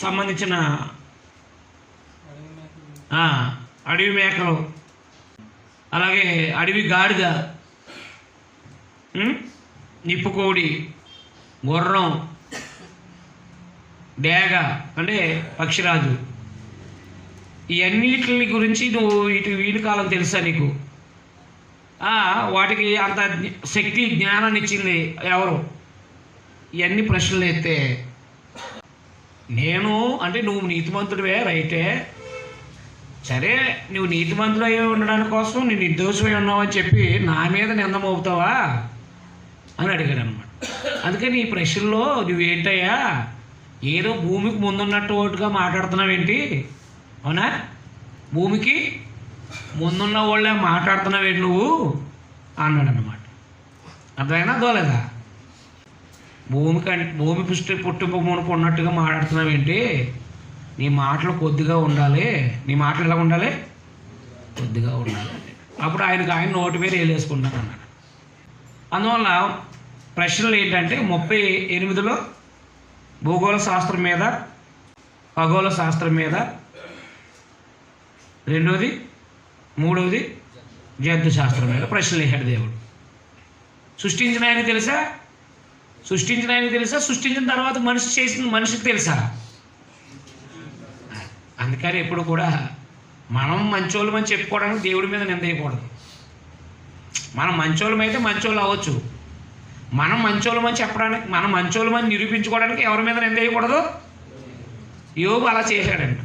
సంబంధించిన అడవి మేకలు, అలాగే అడవి గాడిద, నిప్పుకోడి, గుర్రం, డేగ అంటే పక్షిరాజు, ఇవన్నిటి గురించి నువ్వు వీడి కాలం తెలుసా నీకు? వాటికి అంత శక్తి జ్ఞానాన్ని ఇచ్చింది ఎవరు? ఇవన్నీ ప్రశ్నలు ఎత్తే నేను అంటే నువ్వు నీతిమంతుడివే రైటే, సరే నువ్వు నీతిమంతుడు అయి ఉండడానికి కోసం నేను నిర్దోషమై ఉన్నావని చెప్పి నా మీద నింద మోపుతావా అని అడిగాడు అనమాట. అందుకని ఈ ప్రశ్నలో నువ్వేంటయ్యా ఏదో భూమికి ముందున్నట్టుగా మాట్లాడుతున్నావేంటి? అవునా? భూమికి ముందున్న వాళ్ళే మాట్లాడుతున్నావేంటి నువ్వు అన్నాడు అన్నమాట. అర్థమైనా దోలేదా? భూమి పుట్టింపు మునుపు ఉన్నట్టుగా మాట్లాడుతున్నావేంటి? నీ మాటలు కొద్దిగా ఉండాలి. నీ మాటలు ఎలా ఉండాలి? కొద్దిగా ఉండాలి. అప్పుడు ఆయన నోటి మీద వేలేసుకుంటాను అన్నాడు. అందువల్ల ప్రశ్నలు ఏంటంటే 38లో భూగోళ శాస్త్రం మీద, ఖగోళ శాస్త్రం మీద, రెండోది, మూడవది జంతు శాస్త్రం మీద ప్రశ్నలు వేసాడు దేవుడు. సృష్టించిన ఆయన తెలుసా? సృష్టించిన తర్వాత మనిషి చేసిన మనిషికి తెలుసా? అందుకని ఎప్పుడు కూడా మనం మంచోళ్ళమని చెప్పుకోవడానికి దేవుడి మీద నింద వేయకూడదు. మనం మంచోళ్ళమైతే మంచోళ్ళు అవ్వచ్చు. మనం మంచోళ్ళమని చెప్పడానికి, మనం మంచోళ్ళమని నిరూపించుకోవడానికి ఎవరి మీద నింద వేయకూడదు. యోబు అలా చేశాడండి.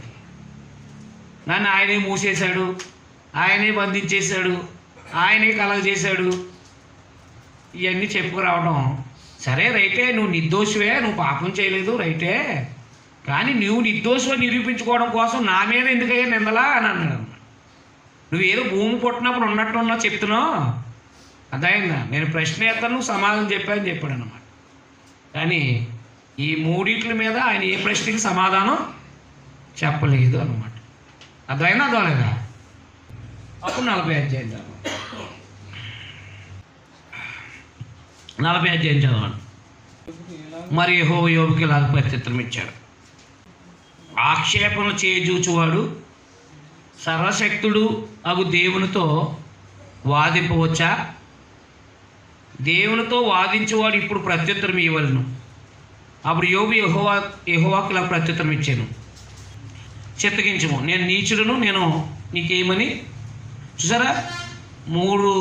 నన్ను ఆయనే మూసేశాడు, ఆయనే బంధించేశాడు, ఆయనే కలగ చేశాడు, ఇవన్నీ చెప్పుకురావడం సరే రైటే. నువ్వు నిర్దోషివే, నువ్వు పాపం చేయలేదు రైటే, కానీ నువ్వు నిర్దోషిగా నిరూపించుకోవడం కోసం నా మీద ఎందుకయ్యా నిందలా అని అన్నాడు. నువ్వేదో భూమి పుట్టినప్పుడు ఉన్నట్టున్నా చెప్తున్నావు. అర్థమైందా? నేను ప్రశ్న వేస్తాను, నువ్వు సమాధానం చెప్పాను చెప్పాడు అన్నమాట. కానీ ఈ మూడిట్ల మీద ఆయన ఏ ప్రశ్నకి సమాధానం చెప్పలేదు అన్నమాట. అర్థమైనా అర్థమలేదా? అప్పుడు 40 అధ్యాయం చదవండి. 40 అధ్యాయం చదవండి. మరి యెహోవా యోబుకి ఇలాగ ప్రత్యుత్తరం ఇచ్చాడు. ఆక్షేపణలు చేయజూచువాడు సర్వశక్తుడు అగు దేవునితో వాదింపవచ్చా? దేవునితో వాదించేవాడు ఇప్పుడు ప్రత్యుత్తరం ఇవ్వలను. అప్పుడు యోబు యెహోవాకు ఇలా ప్రత్యుత్తరం ఇచ్చాను, చిత్తగించము, నేను నీచుడును, నేను నీకేమని. చూసారా, 3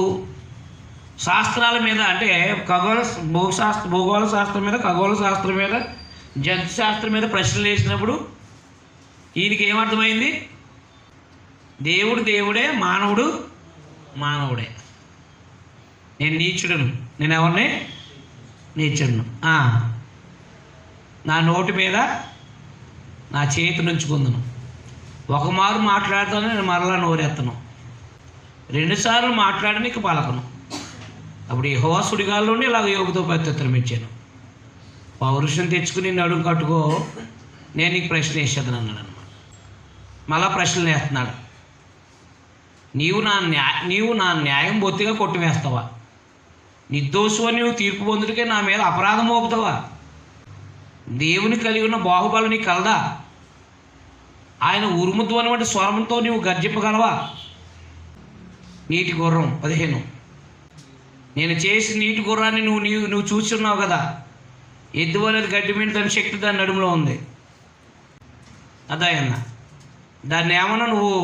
శాస్త్రాల మీద, అంటే భూగోళ శాస్త్రం మీద, ఖగోళ శాస్త్రం మీద, జంతు శాస్త్రం మీద ప్రశ్నలు వేసినప్పుడు ఈయనకి ఏమర్థమైంది? దేవుడు దేవుడే, మానవుడు మానవుడే. నేను నీచుడును, నేను ఎవరిని? నీచుడును. నా నోటి మీద నా చేతి నుంచుకుందును. ఒక మారు మాట్లాడుతాను, నేను మరలా నోరెత్తను. 2 సార్లు మాట్లాడి నీకు పలకను. అప్పుడు యెహోవా సుడిగాల్లోనే ఇలాగ యోబుతో ప్రత్యుత్తరం ఇచ్చాను. పౌరుషం తెచ్చుకుని నడుము కట్టుకో, నేను నీకు ప్రశ్న వేసేదని అన్నాడు అనమాట. మళ్ళా ప్రశ్నలు వేస్తున్నాడు. నీవు నా న్యాయం బొత్తిగా కొట్టివేస్తావా? నిర్దోషం అని నువ్వు తీర్పు పొందుడికే నా మీద అపరాధం మోపుతావా? దేవుని కలిగి ఉన్న బాహుబలం నీకు కలదా? ఆయన ఉరుముధ్వని వంటి స్వరంతో నీవు గర్జింపగలవా? నీటి గుర్రం 15. నేను చేసి నీటి గుర్రాన్ని నువ్వు చూస్తున్నావు కదా, ఎద్దు అనేది గడ్డి మీద దాని శక్తి దాని నడుములో ఉంది. అదయన్న, దాన్ని ఏమన్నా నువ్వు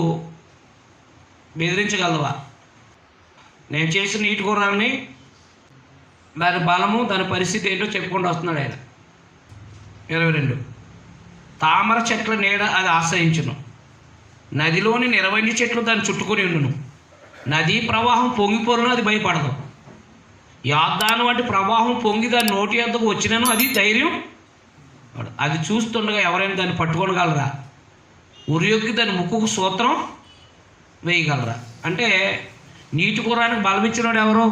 బెదిరించగలవా? నేను చేసిన నీటి గుర్రాన్ని, దాని బలము, దాని పరిస్థితి ఏంటో చెప్పుకుంటూ వస్తున్నాడు ఆయన. 22. తామర చెట్ల నీడ అది ఆశ్రయించును, నదిలోని నిరవన్య చెట్లు దాన్ని చుట్టుకొని ఉండును. నదీ ప్రవాహం పొంగిపోరును, అది భయపడదు. యాద్దాను వంటి ప్రవాహం పొంగి దాని నోటి వద్దకు వచ్చినను అది ధైర్యం. అది చూస్తుండగా ఎవరైనా దాన్ని పట్టుకోగలరా? ఉరియొక్కి దాని ముక్కుకు సూత్రం వేయగలరా? అంటే నీటి గుర్రానికి బలమిచ్చినాడు ఎవరు?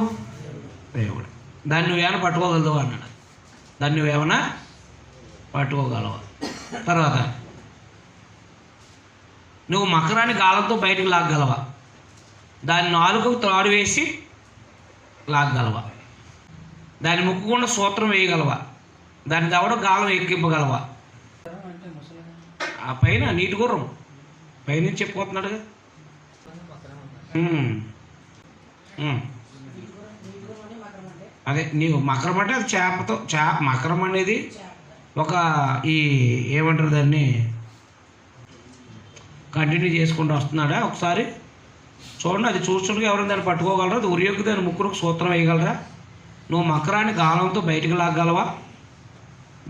దేవుడు. దాన్ని నువ్వేమైనా పట్టుకోగలవు అన్నాడు. దాన్ని నువ్వేమైనా పట్టుకోగలవా? తర్వాత నువ్వు మకరాన్ని గాలంతో బయటకు లాగగలవా? దాని నాలుకకు త్రాడు వేసి లాగగలవా? దాని ముక్కుకుండా సూత్రం వేయగలవా? దాని దవడ గాలం ఎక్కింపగలవా? ఆ పైన నీటి గుర్రం పైనుంచి చెప్పుకోతున్నాడుగా. అదే నీవు మకరం అంటే అది చేపతో మకరం అనేది ఒక ఈ ఏమంటారు దాన్ని కంటిన్యూ చేసుకుంటూ వస్తున్నాడా? ఒకసారి చూడండి. అది చూస్తుండగా ఎవరైనా దాన్ని పట్టుకోగలరా? అది ఉరియొక్కి దాని ముక్కుకు సూత్రం వేయగలరా? నువ్వు మకరాన్ని గాలంతో బయటకు లాగగలవా?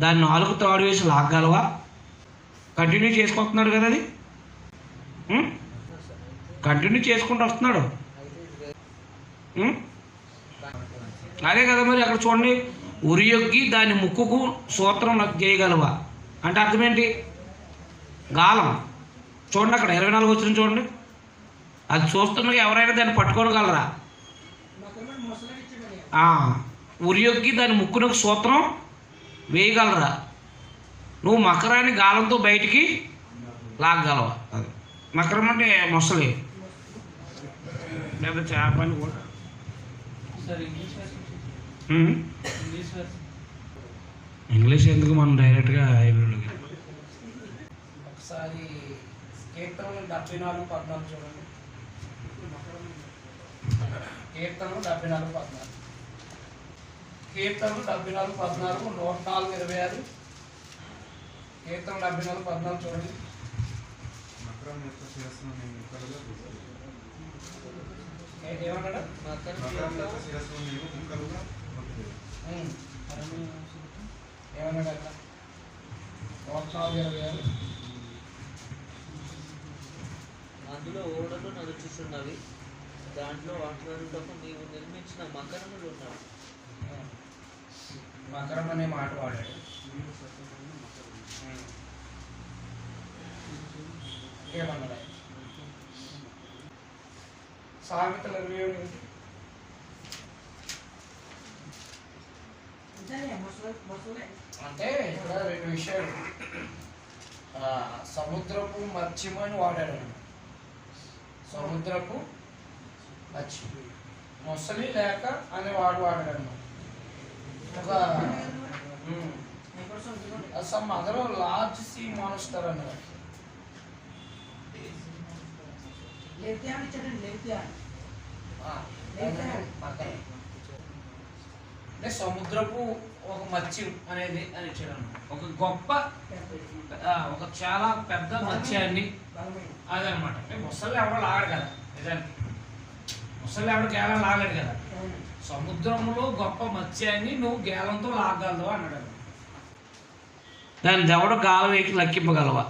దాన్ని నాలుగు త్రాడు వేసి లాగగలవా? కంటిన్యూ చేసుకుంటున్నాడు కదా, అది కంటిన్యూ చేసుకుంటూ వస్తున్నాడు. అదే కదా మరి అక్కడ చూడండి, ఉరియొక్కి దాని ముక్కుకు సూత్రం చేయగలవా అంటే అర్థం ఏంటి? గాలం. చూడండి అక్కడ 24 వచ్చిన చూడండి. అది చూస్తుండగా ఎవరైనా దాన్ని పట్టుకోగలరా? ఉరియొక్కి దాని ముక్కునకు సూత్రం వేయగలరా? నువ్వు మకరాన్ని గాలంతో బయటికి లాగగలవా? అది మకరం అంటే మొసలి లేదా చేప అని కూడా. ఇంగ్లీష్ ఎందుకు, మనం డైరెక్ట్గా హైబ్రిడ్కి. ఒకసారి కీర్తనలు 74:14 చూడండి. కీర్తనలు 74:14. కీర్తనలు 74:14, 104:26. కీర్తనలు 74:14 చూడండి. ఏమన్నాడు? ఏమన్నాడు అక్కడ? 104:26. అందులో ఓడలు నడుచుచున్నవి, దాంట్లో వాటికి నీవు నిర్మించిన మకరములు ఉన్నవి. మకరం అనే మాట వాడాడు. ఏమన్నాడు? సామెతలు 27. అంటే ఇక్కడ 2 విషయాలు. సముద్రపు మత్స్యము అని వాడాడు. సముద్రపు మత్స్యం, మొసలి లేక అనే వాడాడు. ఒక some other large sea monster అన్నారు. అంటే సముద్రపు ఒక మత్స్యం అనేది అని ఇచ్చాడు. ఒక గొప్ప ఒక చాలా పెద్ద మత్స్యాన్ని అదనమాట. అంటే ముసలి ఎవడో లాగాడు కదా, నిజానికి ముసలి ఎవడు గేలం లాగాడు కదా. సముద్రంలో గొప్ప మత్స్యాన్ని నువ్వు గేలంతో లాగగలవు అన్నాడు. దాని దవడ గాలం ఎక్కింపగలవా?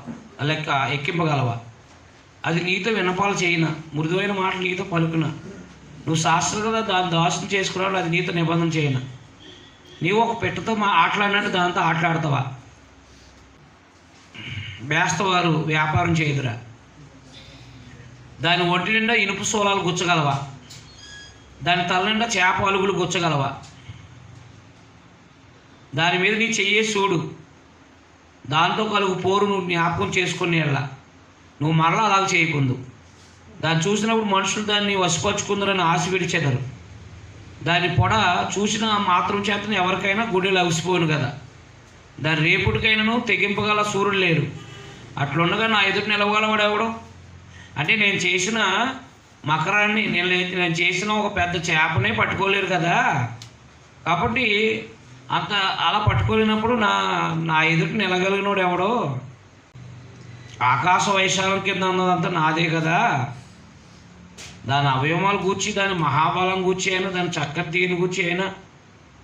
అది నీతో వినపాలు చేయన, మృదువైన మాటలు నీతో పలుకున. నువ్వు శాస్త్రంగా దాన్ని దాసం చేసుకున్నావు, అది నీతో నిబంధన చేయన. నీవు ఒక పెట్టెతో ఆటలాడినట్టు దాంతో ఆటలాడతావా? బేస్తవారు వ్యాపారం చేయదురా. దాని ఒంటి నిండా ఇనుప సోలాలు గుచ్చగలవా? దాని తల నిండా చేప అలుగులు గుచ్చగలవా? దాని మీద నీ చెయ్యే చూడు, దాంతో కలుగు పోరు నువ్వు జ్ఞాపకం చేసుకుని వెళ్ళ. నువ్వు మరలా అలాగ చేయకుందు. దాన్ని చూసినప్పుడు మనుషులు దాన్ని వశపరుచుకుందరని ఆశ విడిచెదరు. దాని పొడ చూసిన మాత్రం చేతను ఎవరికైనా గుండెలు అవిసిపోను కదా. దాని రేపుటికైనాను తెగింపగల సూర్యుడు లేరు. అట్లుండగా నా ఎదురు నిలవగలవాడు ఎవడో? అంటే నేను చేసిన మకరాన్ని, నేను చేసిన ఒక పెద్ద చేపనే పట్టుకోలేరు కదా. కాబట్టి అంత అలా పట్టుకోలేనప్పుడు నా ఎదుటి నిలగలిగినోడు ఎవడో? ఆకాశ వైశాలం కింద ఉన్నదంతా నాదే కదా. దాని అవయవాలు గూర్చి, దాని మహాబలం గూర్చి అయినా, దాని చక్కటి దీని గూర్చి అయినా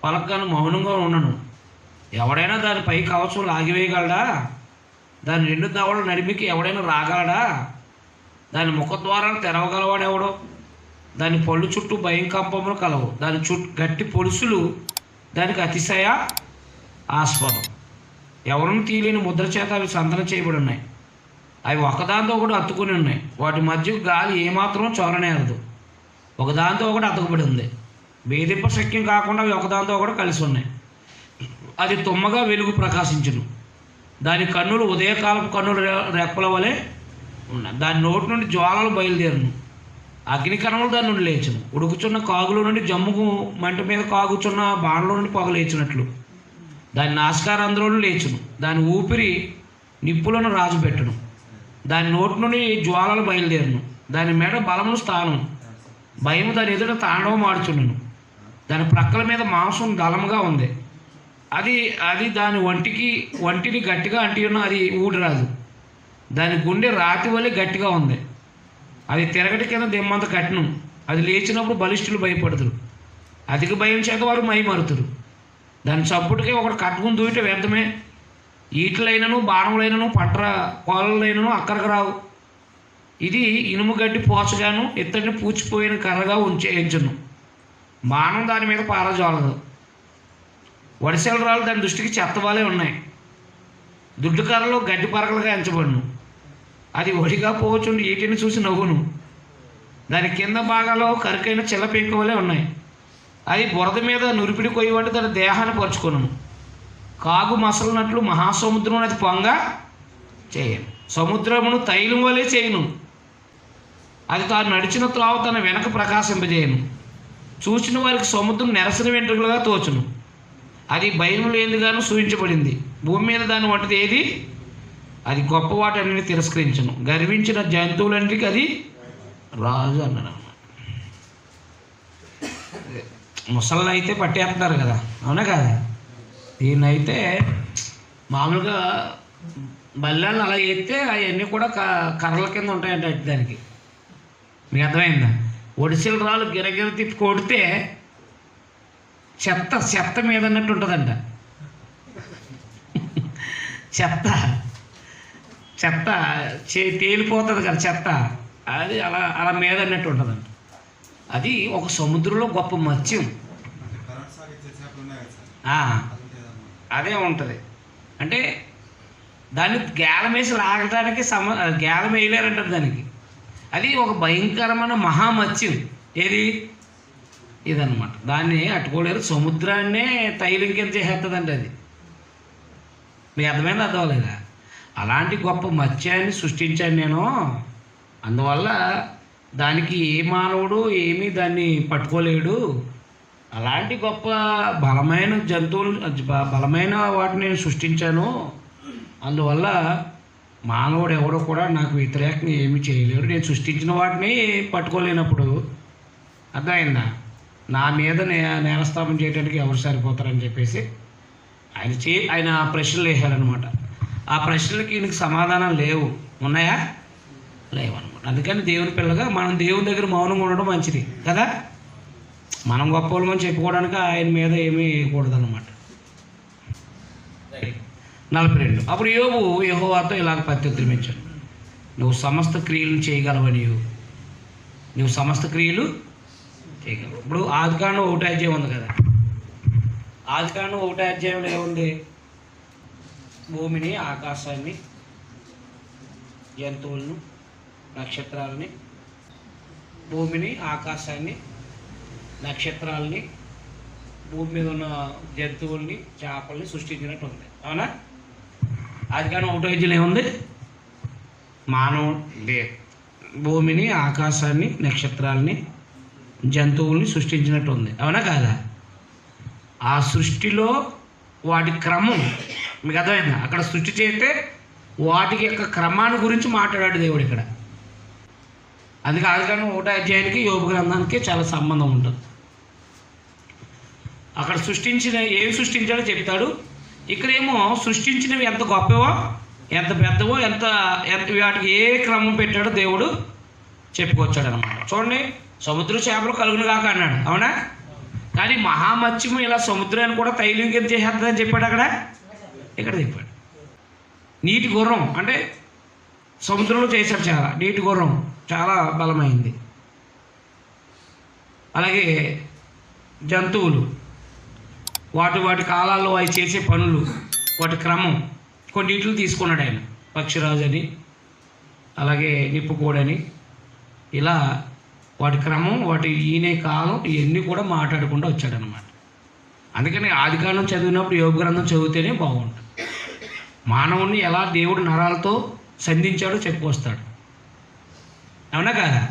పలకను మౌనంగా ఉండను. ఎవడైనా దాని పై కవచం లాగివేయగలడా? దాని 2 దవడల నడిమికి ఎవడైనా రాగలడా? దాని ముఖద్వారాన్ని తెరవగలవాడు ఎవడో? దాని పళ్ళు చుట్టూ భయంకంపములు కలవు, దాని గట్టి పొలుసులు దానికి అతిశయ ఆస్పదం. ఎవరిని తీయలేని ముద్ర చేత అవి సందన చేయబడి ఉన్నాయి. అవి ఒకదాంతో ఒకటి అతుకుని ఉన్నాయి. వాటి మధ్య గాలి ఏమాత్రం చొరనేరదు. ఒకదాంతో ఒకటి అతుకుబడి ఉంది. భేదింప శక్యం కాకుండా అవి ఒకదాంతో ఒకటి కలిసి ఉన్నాయి. అది తుమ్మగా వెలుగు ప్రకాశించును. దాని కన్నులు ఉదయకాలపు కన్నుల రెప్పల వలె ఉన్నాయి. దాని నోటి నుండి జ్వాలలు బయలుదేరును. అగ్నికణములు దాని నుండి లేచును. ఉడుకుచున్న కాగుల నుండి జమ్ముకు మంట మీద కాగుచున్న బాణలో నుండి పొగ లేచినట్లు దాని నాసికారంధ్రంలో లేచును. దాని ఊపిరి నిప్పులను రాజుపెట్టును. దాని నోటి నుండి జ్వాలలు బయలుదేరును. దాని మెడ బలమును స్థానం, భయము దాని ఎదుట తాండవం ఆడుచుండును. దాని ప్రక్కల మీద మాంసం దళముగా ఉంది. అది దాని వంటిని గట్టిగా అంటి ఉన్న అది ఊడిరాదు. దాని గుండె రాతి వలె గట్టిగా ఉంది. అది తిరగటి కింద దిమ్మంత కఠినం. అది లేచినప్పుడు బలిష్ఠులు భయపడుతురు. అధిక భయం చేత వారు మైమరుతురు. దాని చప్పుటికే ఒకటి కట్టుకుని దూయట వ్యర్థమే. ఈటలైనను బాణములైనను పట్ర కోలలైనను అక్కడికి రావు. ఇది ఇనుము గడ్డి పోచగాను ఇత్తడిని పూచిపోయిన కర్రగా ఎంచును. బాణం దాని మీద పారజాలదు. వడిసెల రాళ్ళు దాని దృష్టికి చెత్తవాలే ఉన్నాయి. దుడ్డు కర్రలో గడ్డి పరకలుగా ఎంచబడును. అది ఒడిగా పోవచ్చుండి ఈటిని చూసి నవ్వును. దాని కింద భాగాలో కరికైన చిల్ల పెంకువలే ఉన్నాయి. అది బురద మీద నురిపిడి కొయ్యి వంటి దాని దేహాన్ని పరుచుకొను. కాగు మసలినట్లు మహాసముద్రం అది పొంగ చేయను. సముద్రమును తైలం వలె చేయను. అది తాను నడిచిన త్రోవ తన వెనక ప్రకాశింపజేయను. చూసిన వారికి సముద్రం నెరసిన వెంట్రుకలుగా తోచును. అది భయం లేనిదిగాను సూచించబడింది. భూమి మీద దాని వంటిది ఏది? అది గొప్ప వాటన్నిటిని తిరస్కరించను. గర్వించిన జంతువులన్నిటికీ అది రాజు అన్నాడు. ముసళ్ళు అయితే పట్టేస్తున్నారు కదా, అవునా కదా? దీన్నైతే మామూలుగా బల్లాలను అలా ఎత్తే అవన్నీ కూడా కర్రల కింద ఉంటాయంట. దానికి మీకు అర్థమైందా? ఒడిసెల రాళ్ళు గిరగిర తిప్పి కొడితే చెత్త మీద అన్నట్టు ఉంటుందంట. చెత్త తేలిపోతుంది కదా చెత్త, అది అలా మీద అన్నట్టు ఉంటుందంట. అది ఒక సముద్రంలో గొప్ప మత్స్యం. అదే ఉంటుంది. అంటే దాన్ని గేలం వేసి లాగడానికి గేలం వేయలేరంటారు దానికి. అది ఒక భయంకరమైన మహామత్స్యం. ఏది? ఇదన్నమాట. దాన్ని అట్టుకోలేరు. సముద్రాన్నే తైలం కింద చేసేస్తుందంటే అది. మీకు అర్థమైంది? అర్థమలేదా? అలాంటి గొప్ప మత్స్యాన్ని సృష్టించాను నేను. అందువల్ల దానికి ఏ మానవుడు ఏమీ దాన్ని పట్టుకోలేడు. అలాంటి గొప్ప బలమైన జంతువులు, బలమైన వాటిని నేను సృష్టించాను. అందువల్ల మానవుడు ఎవడో కూడా నాకు వ్యతిరేకంగా ఏమీ చేయలేడు. నేను సృష్టించిన వాటిని పట్టుకోలేనప్పుడు అర్థమైందా? నా మీద నేరస్థాపన చేయడానికి ఎవరు సరిపోతారని చెప్పేసి ఆయన ప్రశ్నలు వేశారనమాట. ఆ ప్రశ్నలకి ఈయనకి సమాధానం లేవు. ఉన్నాయా? లేవన్నమాట. అందుకని దేవుని పిల్లగా మనం దేవుని దగ్గర మౌనంగా ఉండడం మంచిది కదా. మనం గొప్ప వాళ్ళమని చెప్పుకోవడానికి ఆయన మీద ఏమీ వేయకూడదన్నమాట. 42. అప్పుడు యోబు యెహోవాతో ఇలాగ ప్రత్యుత్తరం ఇచ్చాడు. నువ్వు సమస్త క్రియలను చేయగలవని, నువ్వు సమస్త క్రియలు చేయగలవు. ఇప్పుడు ఆదికాండం 1వ అధ్యాయం ఉంది కదా. ఆదికాండం 1వ అధ్యాయంలో ఏముంది? భూమిని, ఆకాశాన్ని, జంతువులను, నక్షత్రాలని, భూమిని, ఆకాశాన్ని, నక్షత్రాలని, భూమి మీద ఉన్న జంతువుల్ని, చేపల్ని సృష్టించినట్టు ఉంది. అవునా? ఆదికాండం 1వ అధ్యాయంలో ఏముంది? భూమిని, ఆకాశాన్ని, నక్షత్రాలని, జంతువుల్ని సృష్టించినట్టు ఉంది. అవునా కాదా? ఆ సృష్టిలో వాటి క్రమం మీకు అర్థమైందా? అక్కడ సృష్టి చేస్తే వాటికి యొక్క క్రమాన్ని గురించి మాట్లాడాడు దేవుడు ఇక్కడ. అందుకే ఆదికాండం 1వ అధ్యాయానికి యోబు గ్రంథానికి చాలా సంబంధం ఉంటుంది. అక్కడ ఏం సృష్టించాడో చెప్తాడు. ఇక్కడేమో సృష్టించినవి ఎంత గొప్పవో, ఎంత పెద్దవో, ఎంత వాటికి ఏ క్రమం పెట్టాడో దేవుడు చెప్పుకొచ్చాడు అనమాట. చూడండి, సముద్ర చేపలు కలుగును కాక అన్నాడు. అవునా? కానీ మహామత్స్యము ఇలా సముద్రాన్ని కూడా తైలీకరణ చేసేస్తుందని చెప్పాడు అక్కడ, ఇక్కడ చెప్పాడు. నీటి గుర్రం అంటే సముద్రంలో చేశాడు, చాలా నీటి గుర్రం చాలా బలమైంది. అలాగే జంతువులు వాటి కాలాల్లో అవి చేసే పనులు, వాటి క్రమం కొన్నిటిని తీసుకున్నాడు ఆయన. పక్షిరాజు అని, అలాగే నిప్పుకోడని, ఇలా వాటి క్రమం, వాటి ఈనే కాలం ఇవన్నీ కూడా మాట్లాడకుండా వచ్చాడనమాట. అందుకని ఆదికాండం చదివినప్పుడు యోగ గ్రంథం చదివితేనే బాగుంటుంది. మానవుణ్ణి ఎలా దేవుడు నరాలతో సంధించాడో చెప్పుకొస్తాడు, అవునా కాదా?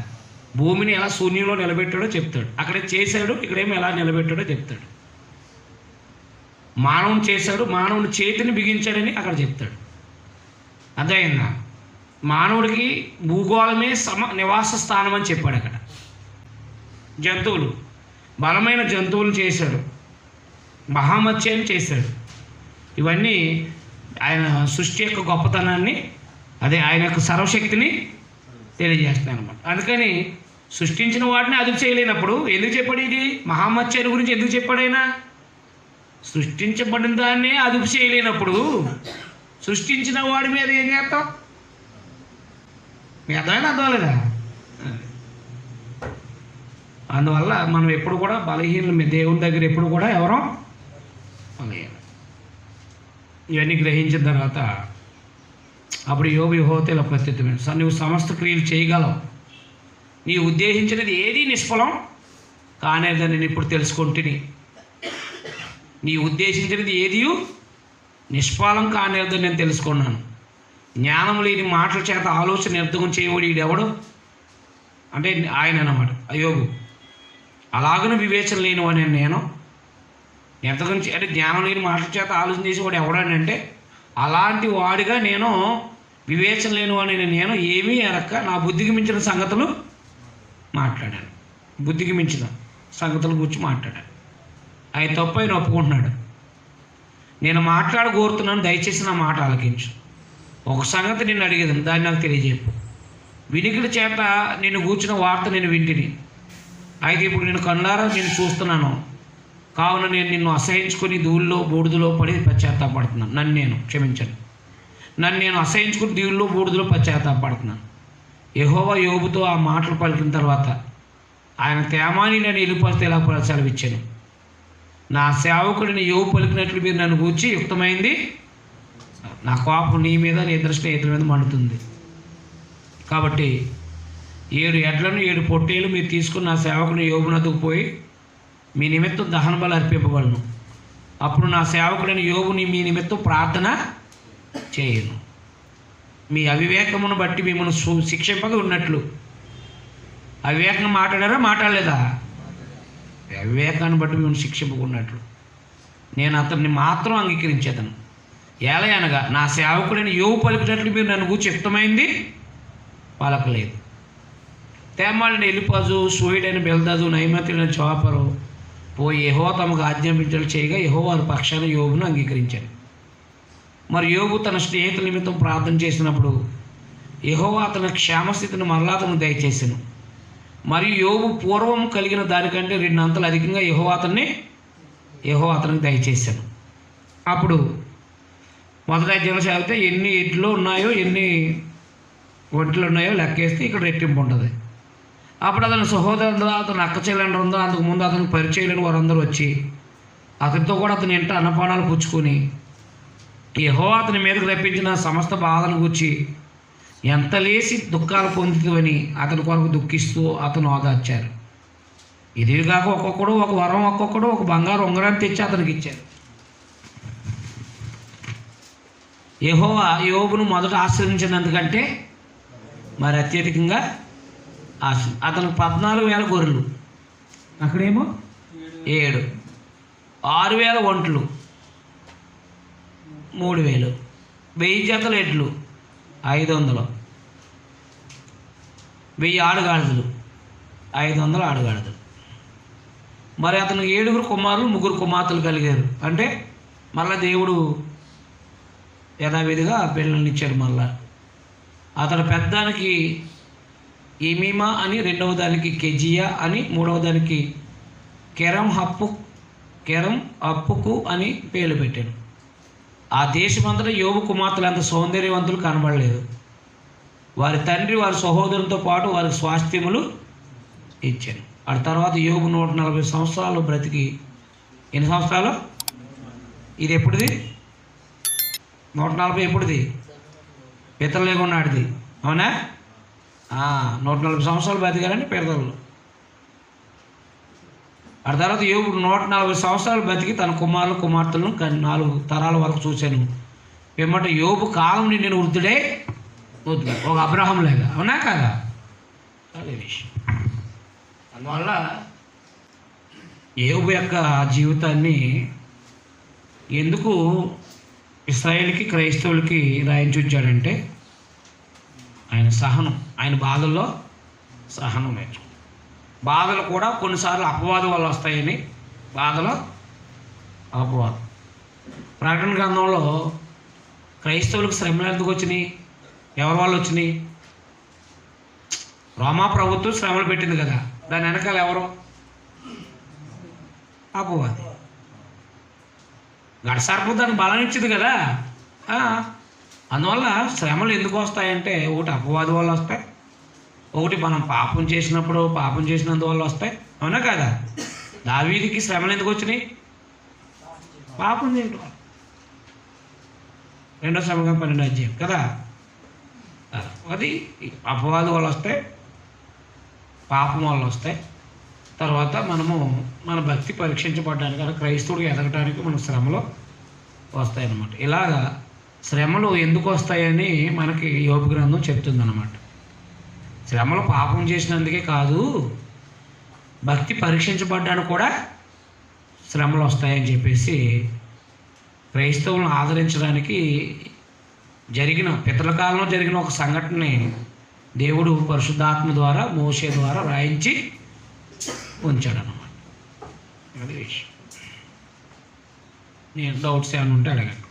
భూమిని ఎలా శూన్యంలో నిలబెట్టాడో చెప్తాడు, అక్కడ చేశాడు, ఇక్కడేమో ఎలా నిలబెట్టాడో చెప్తాడు. మానవుని చేశాడు, మానవుని చేతిని బిగించాడని అక్కడ చెప్తాడు. అర్థమైందా? మానవుడికి భూగోళమే నివాస స్థానం అని చెప్పాడు అక్కడ. జంతువులు, బలమైన జంతువులు చేశాడు, మహామత్స్యాన్ని చేశాడు. ఇవన్నీ ఆయన సృష్టి యొక్క గొప్పతనాన్ని, అదే ఆయన యొక్క సర్వశక్తిని తెలియజేస్తాను అనమాట. అందుకని సృష్టించిన వాటిని అదుపు చేయలేనప్పుడు ఎందుకు చెప్పాడు? ఇది మహామత్స్యాన్ని గురించి ఎందుకు చెప్పాడు ఆయన? సృష్టించబడిన దాన్ని అదుపు చేయలేనప్పుడు సృష్టించిన వాడి మీద ఏం చేస్తాం? మీ అర్థమైనా? అందువల్ల మనం ఎప్పుడు కూడా బలహీనమే, దేవుని దగ్గర ఎప్పుడు కూడా ఎవరో బలహీనం. ఇవన్నీ గ్రహించిన తర్వాత అప్పుడు యోబు యెహోవాతో ఇలా ప్రత్యుత్తరమైన, నువ్వు సమస్త క్రియలు చేయగలవు, నీ ఉద్దేశించినది ఏది నిష్ఫలం కానేదని నేను ఇప్పుడు తెలుసుకుంటుని. నీ ఉద్దేశించినది ఏది నిష్ఫలం కానేదని నేను తెలుసుకున్నాను. జ్ఞానం లేని మాటల చేత ఆలోచన నిర్ధకం చేయబడి ఈడెవడు అంటే ఆయన అన్నమాట యోబు. అలాగను వివేచన లేనివాడిని నేను నిర్ధకం అంటే జ్ఞానం లేని మాటల చేత ఆలోచన చేసేవాడు ఎవడని అంటే అలాంటి వాడిగా నేను వివేచన లేనివాడిని నేను ఏమీ ఎరక్క నా బుద్ధికి మించిన సంగతులు మాట్లాడాను. బుద్ధికి మించిన సంగతుల గురించి మాట్లాడాను. ఆయన తప్పు ఆయన ఒప్పుకుంటున్నాడు. నేను మాట్లాడగోరుతున్నాను, దయచేసి నా మాట ఆలకించు. ఒక సంగతి నేను అడిగేది, దాన్ని నాకు తెలియజేపు. వినికిడి చేత నేను కూర్చున్న వార్త నేను వింటిని, అయితే ఇప్పుడు నేను కళ్ళారా నేను చూస్తున్నాను, కావున నేను నిన్ను అసహించుకొని ధూళిలో బూడిదలో పడి పశ్చాత్తాపడుతున్నాను. నన్ను నేను అసహించుకుని ధూళిలో బూడిదలో పశ్చాత్తాపడుతున్నాను. యెహోవా యోబుతో ఆ మాటలు పలికిన తర్వాత ఆయన తేమాని నేను ఎలుపరిస్తే ఎలా సెలవిచ్చాను. నా సేవకుడిని యోబు పలికినట్లు మీరు నన్ను గూర్చి యుక్తమైంది, నా కోపం నీ మీద నీ ఇద్దరు స్నేహితుల మీద మండుతుంది. కాబట్టి 7 ఎడ్లను 7 పొట్టేలు మీరు తీసుకుని నా సేవకుని యోబునకు పోయి మీ నిమిత్తం దహన బలి అర్పింపబడును. అప్పుడు నా సేవకుడిని యోబుని మీ నిమిత్తం ప్రార్థన చేయను. మీ అవివేకమును బట్టి మిమ్మల్ని శిక్షింపగా ఉన్నట్లు. అవివేకంగా మాట్లాడారా? మాట్లాడలేదా? అవివేకాన్ని బట్టి మిమ్మల్ని శిక్షింపకున్నట్లు నేను అతన్ని మాత్రం అంగీకరించేదను. ఏలయనగా నా సేవకుడిని యోబు పలికినట్లు మీరు నన్ను గూర్చి యుక్తమైంది పలకలేదు. తేమాలని ఎలిపాజు, సోయుడైన బెల్దాదు, నయమతులైన చోపరు పోయి యెహోవా తమకు ఆజ్ఞాపించలు చేయగా యెహోవా వారి పక్షాన యోబును అంగీకరించాడు. మరి యోబు తన స్నేహితుల నిమిత్తం ప్రార్థన చేసినప్పుడు యెహోవా అతని క్షేమస్థితిని మరలా అతను దయచేసాను. మరియు యోబు పూర్వం కలిగిన దానికంటే 2 అంతలు అధికంగా యెహోవా అతనికి దయచేశాను. అప్పుడు మొదటి అధ్యాయంలో చదివితే ఎన్ని ఎడ్లు ఉన్నాయో ఎన్ని ఒంట్లు ఉన్నాయో లెక్కేస్తే ఇక్కడ రెట్టింపు ఉంటుంది. అప్పుడు అతని సహోదరుడు, అతను అక్క చెల్లెండ్రు ఉందో అంతకు ముందు అతనికి పరిచయం వారందరూ వచ్చి అతనితో కూడా అతని ఇంట అన్నపానాలు పుచ్చుకొని యెహోవా అతని మీదకు రప్పించిన సమస్త బాధను గూర్చి ఎంత లేసి దుఃఖాలు పొందుతుందని అతని కొరకు దుఃఖిస్తూ అతను ఓదార్చారు. ఇది కాక ఒక్కొక్కడు ఒక వరం, ఒక్కొక్కడు ఒక బంగారు ఉంగరాన్ని తెచ్చి అతనికి ఇచ్చారు. యెహోవా యోబును మొదట ఆశ్రయించినందుకంటే మరి అత్యధికంగా అతనికి 14,000 గొర్రెలు, అక్కడేమో 7, 6,000 ఒంట్లు, 3,000, 1000 జతల ఎడ్లు, 500, 1000 ఆడుగాడిదలు, 500 ఆడుగాడిదలు. మరి అతనికి 7 కుమారులు 3 కుమార్తెలు కలిగారు. అంటే మళ్ళీ దేవుడు యథావిధిగా పిల్లల్ని ఇచ్చాడు. మళ్ళా అతడు పెద్దానికి ఈమీమా అని, రెండవ దానికి కెజియా అని, మూడవ దానికి కెరం అప్పుకు అని పేర్లు పెట్టాను. ఆ దేశమంతటా యోబు కుమార్తెలు అంత సౌందర్యవంతులు కనబడలేదు. వారి తండ్రి వారి సహోదరులతో పాటు వారికి స్వాస్థ్యములు ఇచ్చాను. ఆ తర్వాత యోబు 140 సంవత్సరాలు బ్రతికి, ఎన్ని సంవత్సరాలు? ఇది ఎప్పుడుది? 140 ఎప్పుడుది? పితలు లేకున్నాడిది, అవునా? 140 సంవత్సరాలు బతికారని పితలు. ఆ తర్వాత యోబు 140 సంవత్సరాలు బతికి తన కుమారులు కుమార్తెలను 4 తరాల వరకు చూశాను. పిమ్మట యోబు కాలం నిండిన వృద్ధుడే ఒక అబ్రహం లేక, అవునా కాదా? అదే విషయం. అందువల్ల యోబు యొక్క జీవితాన్ని ఎందుకు ఇశ్రాయేలుకి క్రైస్తవులకి రాయించుంచాడంటే ఆయన సహనం, ఆయన బాధల్లో సహనం నేర్చుకో. బాధలు కూడా కొన్నిసార్లు అపవాదం వల్ల వస్తాయని, బాధలు అపవాదం. ప్రకటన గ్రంథంలో క్రైస్తవులకు శ్రమలు ఎందుకు వచ్చినాయి? ఎవరి వాళ్ళు వచ్చినాయి? రోమా ప్రభుత్వం శ్రమలు పెట్టింది కదా, దాని వెనకాల ఎవరు? అపవాది. గడసర్పం దానికి బలం ఇచ్చింది కదా. అందువల్ల శ్రమలు ఎందుకు వస్తాయంటే, ఒకటి అపవాది వల్ల వస్తాయి, ఒకటి మనం పాపం చేసినందువల్ల వస్తాయి, అవునా కదా? దావీదుకి శ్రమలు ఎందుకు వచ్చినాయి? పాపం చేయడం. 2 సమయం 12 అధ్యాయం కదా. అది అపవాది వల్ల వస్తాయి, పాపం వల్ల వస్తాయి. తర్వాత మనము మన భక్తి పరీక్షించబడడానికి, అంటే క్రైస్తవుడికి ఎదగటానికి మన శ్రమలు వస్తాయన్నమాట. ఇలాగా శ్రమలు ఎందుకు వస్తాయని మనకి యోబు గ్రంథం చెప్తుందన్నమాట. శ్రమలు పాపం చేసినందుకే కాదు, భక్తి పరీక్షించబడ్డానికి కూడా శ్రమలు వస్తాయని చెప్పేసి క్రైస్తవులను ఆదరించడానికి పితల కాలంలో జరిగిన ఒక సంఘటనని దేవుడు పరిశుద్ధాత్మ ద్వారా మోషే ద్వారా రాయించి ఉంచాడన్నమాట. అది విషయం. నేను డౌట్స్ ఏమైనా ఉంటే అడగండి.